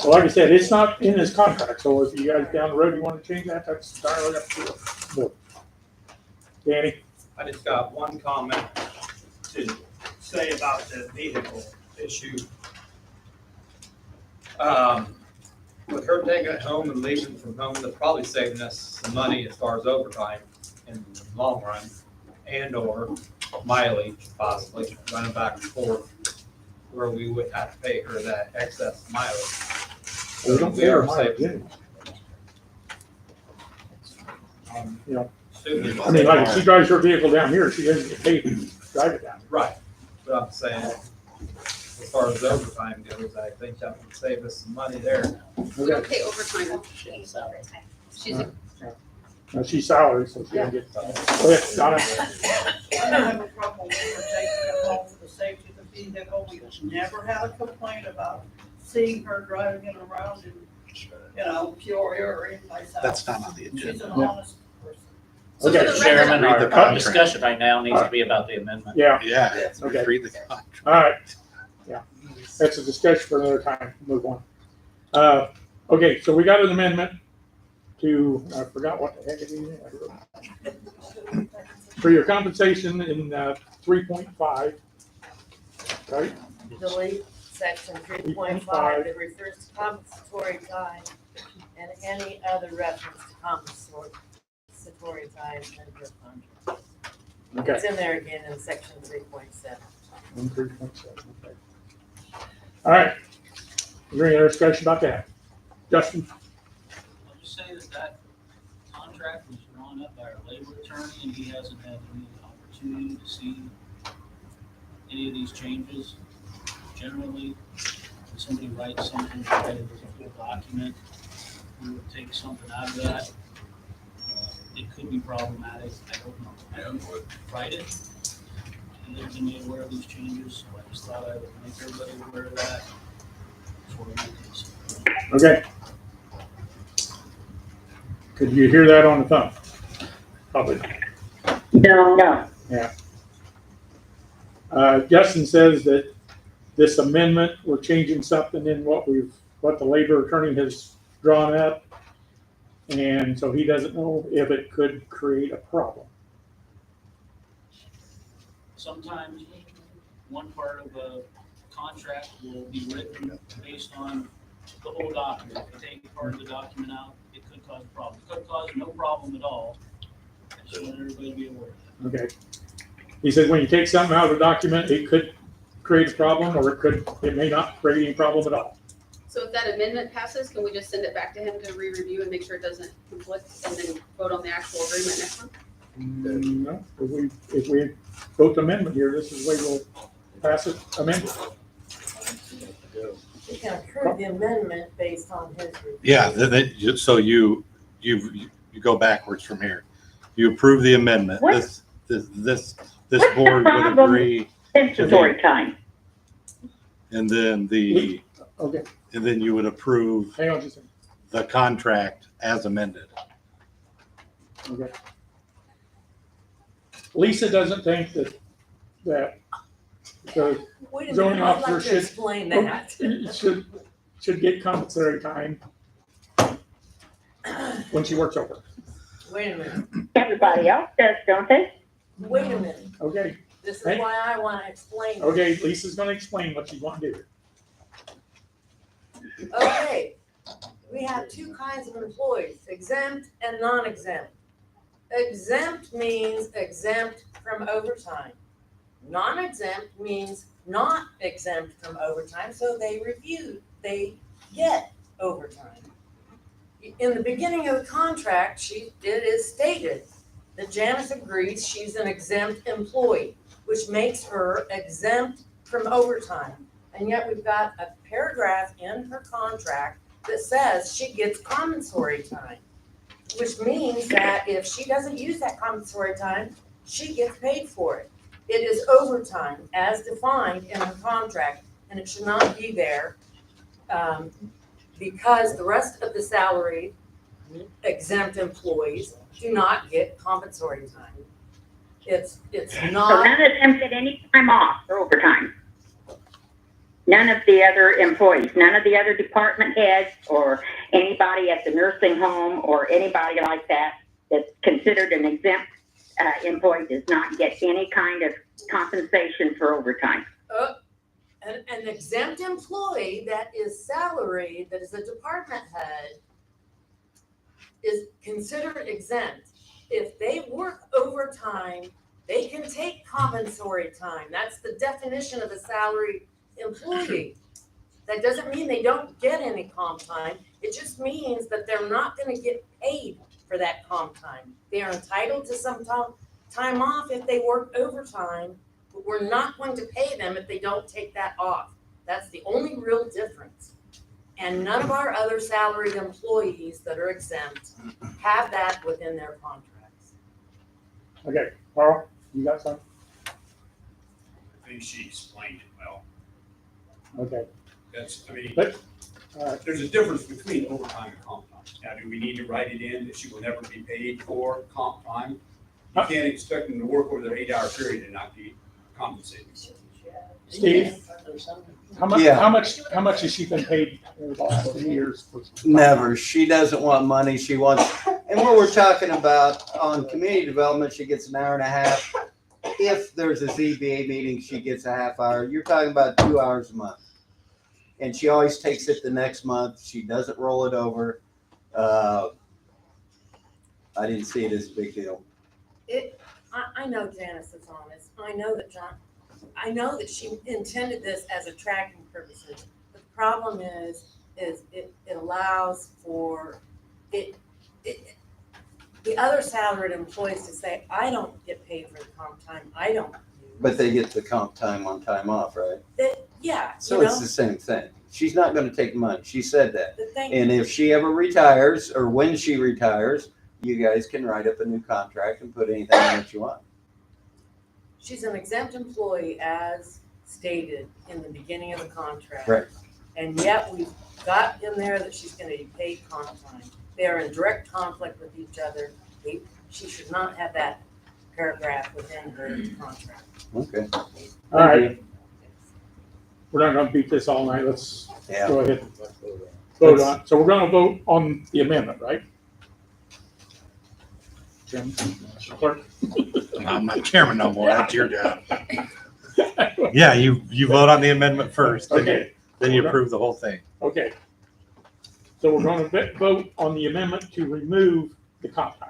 Well, like I said, it's not in this contract, so if you guys down the road, you want to change that, that's entirely up to the board. Danny? I just got one comment to say about the vehicle issue. With her taking it home and leaving from home, that's probably saving us some money as far as overtime in the long run, and or mileage possibly, running back and forth, where we would have to pay her that excess mileage. We don't We pay her are mileage saving. anyway. You know, Assuming- I mean, like, if she drives her vehicle down here, she doesn't get paid to drive it down. Right, but I'm saying, as far as overtime goes, I think that would save us some money there. We don't pay overtime. She's a She's salary, so she doesn't get, go ahead, Donna. I don't have a problem with her taking it home for the safety of the vehicle. We've never had a complaint about seeing her driving it around in, Peoria or anyplace else. That's not on the She's agenda. an honest person. So for Okay, the record- Chairman, Read the our contract. discussion right now needs to be about the amendment. Yeah, Yeah, Okay. read the contract. all right, yeah, that's a discussion for another time, move on. Okay, so we got an amendment to, I forgot what the heck it is. For your compensation in 3.5, right? Delete section 3.5 that refers to compensatory time and any other reference to compensatory time under contract. Okay. It's in there again in section 3.7. 3.7, okay. All right, is there any other discussion about that? Justin? I'll just say that contract was drawn up by our labor attorney, and he hasn't had any opportunity to see any of these changes. Generally, when somebody writes something, write it as a full document, we would take something out of that. It could be problematic, I don't know. Write it, and they've been made aware of these changes, so I just thought I would make everybody aware of that before we make this. Okay. Could you hear that on the phone? Probably. No. Yeah. Justin says that this amendment, we're changing something in what the labor attorney has drawn up. And so he doesn't know if it could create a problem. Sometimes one part of a contract will be written based on the whole document. If you take part of the document out, it could cause a problem. It could cause no problem at all. I just want everybody to be aware of that. Okay. He said when you take something out of the document, it could create a problem, or it may not create any problem at all. So if that amendment passes, can we just send it back to him to re-review and make sure it doesn't conflict and then vote on the actual agreement next month? No, if we vote the amendment here, this is the way we'll pass it amended. You can approve the amendment based on his review. Yeah, so you go backwards from here. You approve the amendment. What? This What's the board would problem? agree, Compensatory time. and then Okay, and then you would approve hang on just a second. the contract as amended. Okay. Lisa doesn't think that the Wait a zoning minute, I'd officer like to should, explain that. should get compensatory time when she works over. Wait a minute, Everybody else does, don't they? wait a minute. Okay, This is Hey. why I want to explain. this. okay, Lisa's gonna explain what she's want to do. Okay, we have two kinds of employees, exempt and non-exempt. Exempt means exempt from overtime. Non-exempt means not exempt from overtime, so they get overtime. In the beginning of the contract, it is stated that Janice agrees she's an exempt employee, which makes her exempt from overtime. And yet we've got a paragraph in her contract that says she gets compensatory time, which means that if she doesn't use that compensatory time, she gets paid for it. It is overtime as defined in her contract, and it should not be there because the rest of the salary exempt employees do not get compensatory time. It's So not. none of them get any time off for overtime. None of the other employees, none of the other department heads or anybody at the nursing home or anybody like that that's considered an exempt employee does not get any kind of compensation for overtime. An exempt employee that is salaried, that is a department head, is considered exempt. If they work overtime, they can take compensatory time. That's the definition of a salaried employee. That doesn't mean they don't get any comp time. It just means that they're not gonna get paid for that comp time. They are entitled to some time off if they work overtime, but we're not going to pay them if they don't take that off. That's the only real difference. And none of our other salaried employees that are exempt have that within their contracts. Okay, Carl, you got something? I think she explained it well. Okay, That's, I mean, but, there's a difference between overtime and comp time. Now, do we need to write it in that she will never be paid for comp time? You can't expect them to work over their 8-hour period and not be compensated. Steve, how much has she been paid over the last 2 years? Never. She doesn't want money. She wants, and what we're talking about on community development, she gets an hour and a half. If there's a ZBA meeting, she gets a half hour. You're talking about 2 hours a month. And she always takes it the next month. She doesn't roll it over. I didn't see it as a big deal. I know Janice is honest. I know that she intended this as a tracking purposes. The problem is it allows for the other salaried employees to say, I don't get paid for the comp time, I don't. But they get the comp time on time off, right? Yeah. So it's the same thing. She's not going to take money. She said that. thing. And if she ever retires, or when she retires, you guys can write up a new contract and put anything in that you want. She's an exempt employee as stated in the beginning of the contract. Right. And yet we've got in there that she's gonna be paid comp time. They are in direct conflict with each other. She should not have that paragraph within her contract. Okay. All right. We're not gonna beat this all night. Let's Yeah. go ahead and vote on. So we're gonna vote on the amendment, right? Jim, clerk? I'm not chairman no more. That's your job. Yeah, you vote on the amendment first, Okay. then you approve the whole thing. Okay. So we're gonna vote on the amendment to remove the comp time.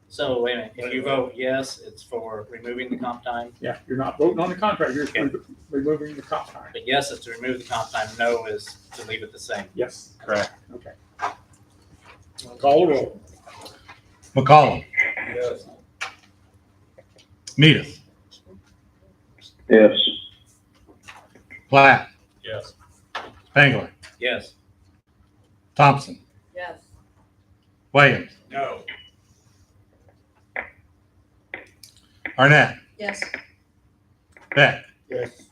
So wait a minute, if you vote yes, it's for removing the comp time, Yeah, you're not voting on the contract, you're just removing the comp time. but yes is to remove the comp time, no is to leave it the same. Yes. Correct. Okay. Call the roll. McCollum. Yes. Medis. Yes. Platt. Yes. Spangler. Yes. Thompson. Yes. Williams. No. Arnett. Yes. Beck. Yes.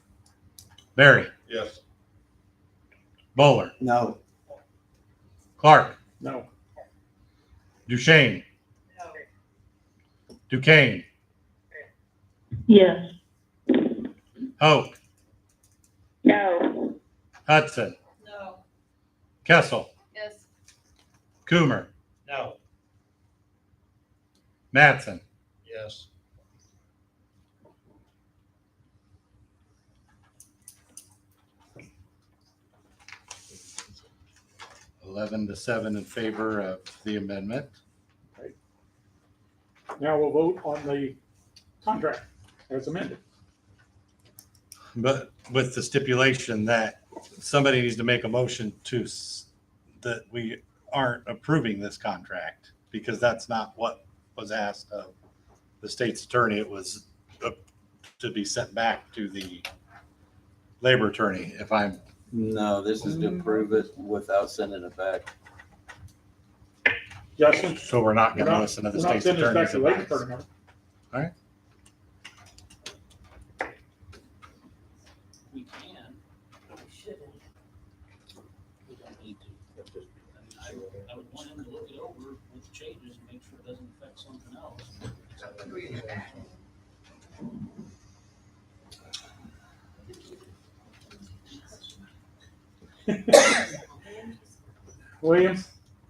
Barry. Yes. Bowler. No. Clark. No. Duchesne. No. Duquesne. Yes. Hope. No. Hudson. No. Kessel. Yes. Coomer. No. Mattson. Yes. Eleven to 7 in favor of the amendment. Now we'll vote on the contract as amended. But with the stipulation that somebody needs to make a motion that we aren't approving this contract, because that's not what was asked of the state's attorney. It was to be sent back to the labor attorney, if I'm. No, this is to approve it without sending it back. Justin? So we're not gonna listen to the state's We're not sending this back attorney's to the labor advice. attorney. All right. We can, We shouldn't. we don't need to. I mean, I would want him to look it over with changes and make sure it doesn't affect something else. Williams?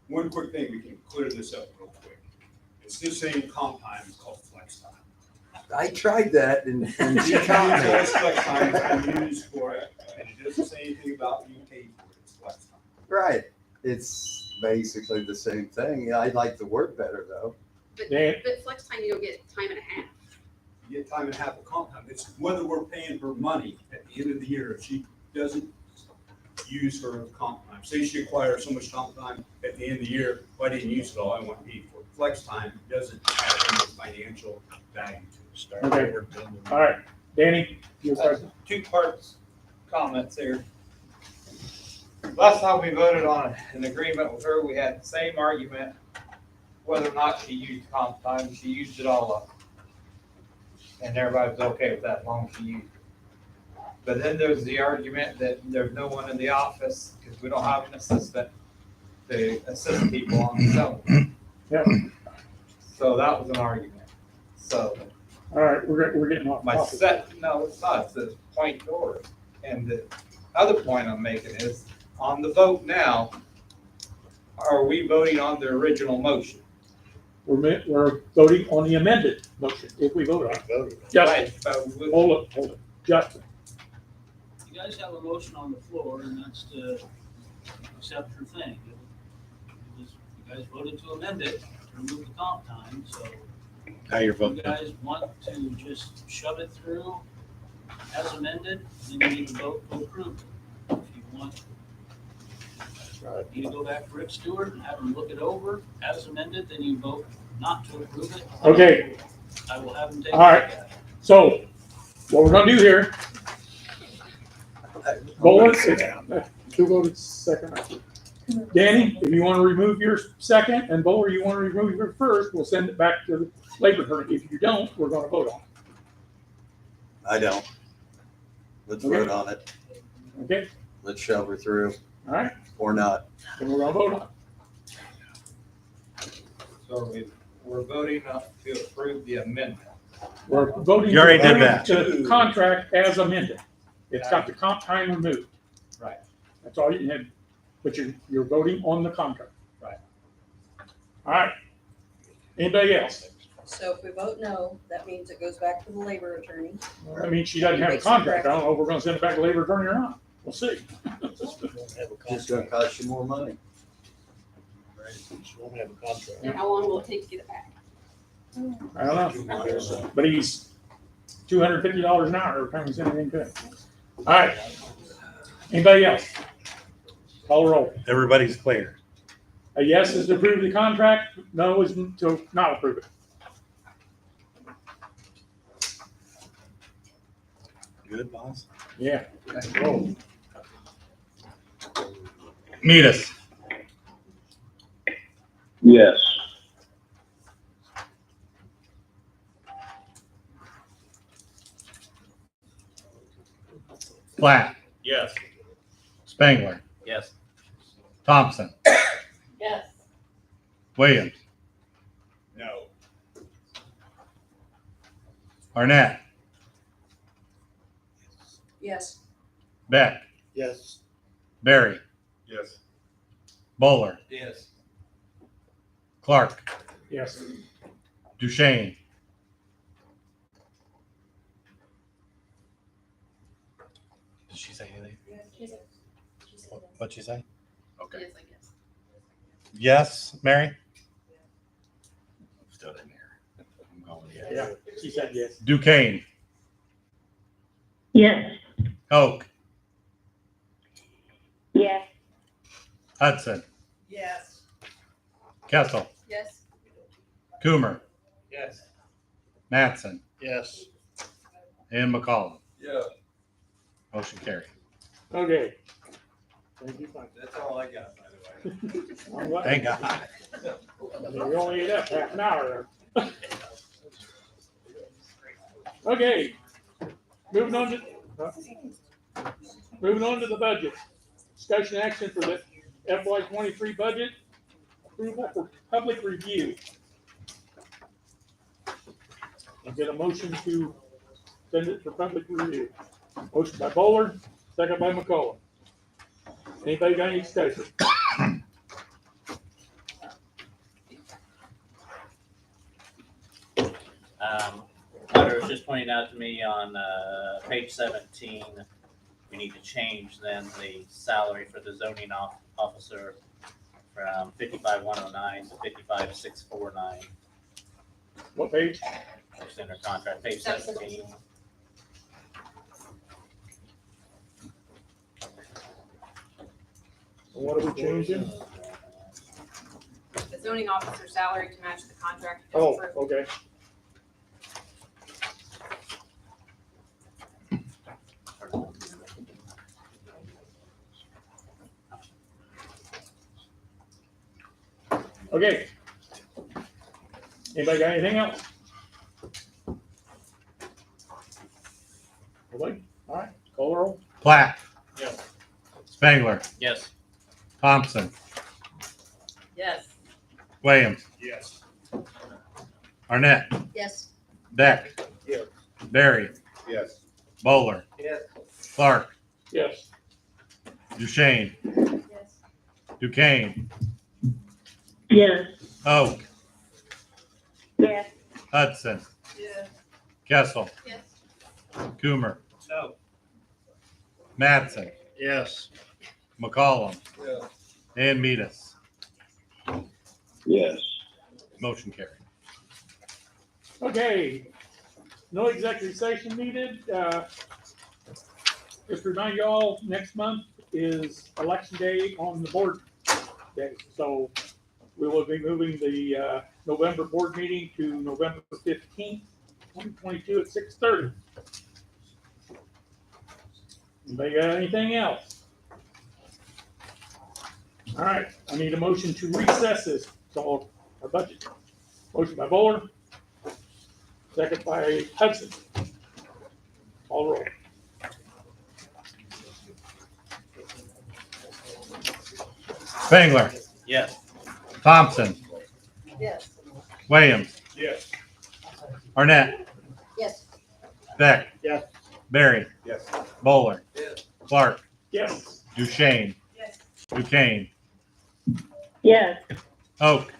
One quick thing, we can clear this up real quick. It's the same comp time, it's called flex time. I tried that and she It's taught me. always flex time, it's been used for it, and it doesn't say anything about being paid for it, it's flex time. Right. It's basically the same thing. I like the word better though. But, Dan? but flex time, you don't get time and a half. You get time and a half of comp time, it's whether we're paying her money at the end of the year, if she doesn't use her comp time. Say she acquires so much comp time at the end of the year, well, I didn't use it all, I want paid for it. Flex time doesn't have any financial value to it. Okay. All right. Danny? Your question? Two parts comments here. Last time we voted on an agreement with her, we had the same argument, whether or not she used comp time, she used it all up. And everybody was okay with that, as long as she used it. But then there's the argument that there's no one in the office, because we don't have an assistant to assist people on the zone. Yeah. So that was an argument. So All right, we're getting off my topic. no, it's not, it's a point to order. And the other point I'm making is, on the vote now, are we voting on the original motion? We're voting on the amended motion, if we vote on it. Justin, Right, but we- hold it. Justin? You guys have a motion on the floor, and that's to accept her thing. You guys voted to amend it, to remove the comp time, so Now you're you voting. guys want to just shove it through as amended, then you need to vote to approve it. If you want, you to go back to Rick Stewart and have him look it over as amended, then you vote not to approve it. Okay. I will have him take a All look right. at it. So what we're gonna do here, Bowler, two voted second. Danny, if you want to remove your second, and Bowler, you want to remove your first, we'll send it back to the labor attorney. If you don't, we're gonna vote on I don't. Let's vote on it. it. Okay, Let's shove her through all right, or not. then we're gonna vote on it. So we're voting to approve the amendment. We're voting You already to did that. approve the contract as amended. It's got the comp time removed. Right. That's all you had, but you're voting on the contract. Right. All right. Anybody else? So if we vote no, that means it goes back to the labor attorney. Well, that means she doesn't have a contract. I don't know if we're gonna send it back to labor attorney or not. We'll see. Just gonna cost you more money. She won't have a contract. And how long will it take to get it back? I don't know. But he's $250 an hour every time he sends anything to him. All right. Anybody else? Call the roll. Everybody's clear. A yes is to approve the contract, no is to not approve it. Good, boss. Yeah. Roll. Metis. Yes. Platt. Yes. Spangler. Yes. Thompson. Yes. Williams. No. Arnett. Yes. Beck. Yes. Barry. Yes. Bowler. Yes. Clark. Yes. Duchesne. Did she say anything? What'd she say? Okay. Yes, I guess. Yes, Mary? Still in here. I'm going yes. Yeah, she said yes. Duquesne. Yes. Hoke. Yes. Hudson. Yes. Kessel. Yes. Coomer. Yes. Mattson. Yes. And McCollum. Yeah. Motion carried. Okay. Thank you, fine. That's all I got, by the way. I'm glad. Thank God. We only ate up half an hour there. Okay. Moving on to the budget. Discussion action for the FY 23 budget. Approval for public review. I'll get a motion to send it for public review. Motion by Bowler, second by McCollum. Anybody got any discussion? Hunter was just pointing out to me on page 17, we need to change then the salary for the zoning officer from 55,109 to 55,649. What page? It's in our contract, page 17. What are we changing? The zoning officer salary to match the contract. Oh, okay. Okay. Anybody got anything else? Nobody? All right, call the roll. Platt. Yes. Spangler. Yes. Thompson. Yes. Williams. Yes. Arnett. Yes. Beck. Yes. Barry. Yes. Bowler. Yes. Clark. Yes. Duchesne. Yes. Duquesne. Yes. Oak. Yes. Hudson. Yes. Kessel. Yes. Coomer. No. Mattson. Yes. McCollum. Yeah. And Metis. Yes. Motion carried. Okay, no executive session needed. Just to remind y'all, next month is election day on the board day. So we will be moving the November board meeting to November 15th, 2022 at 6:30. Anybody got anything else? All right, I need a motion to recess this till our budget. Motion by Bowler. Second by Hudson. All roll. Spangler, Yes. Thompson, Yes. Williams, Yes. Arnett, Yes. Beck. Yes. Barry. Yes. Bowler. Yes. Clark. Yes. Duchesne. Yes. Duquesne. Yes. Oak.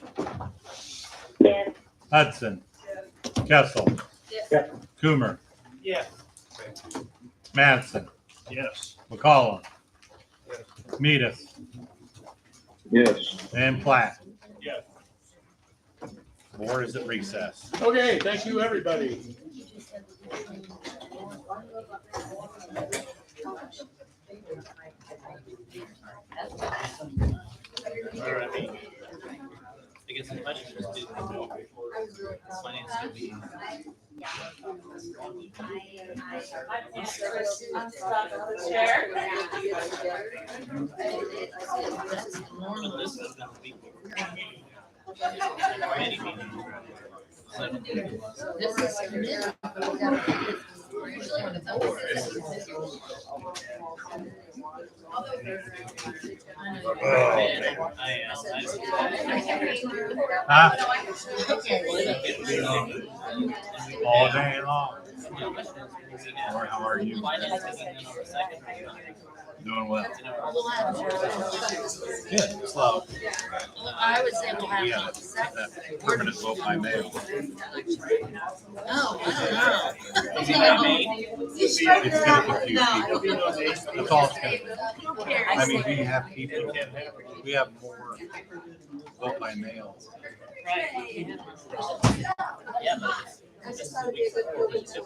Yes. Hudson. Kessel. Yes. Coomer. Yes. Mattson. Yes. McCollum. Metis. Yes. And Platt. Yes. Board is at recess. Okay, thank you, everybody. All right. I guess the question is, do finance to be? But this is gonna be. Many meetings. All day long. Or how are you? Doing well. Good. Slow. I would say we'll have We have that permanent vote by mail. Oh, I It's gonna confuse people. That's all it's gonna be. I mean, we have people, we have more vote by mail. Yeah, but I just thought it'd be a good movement to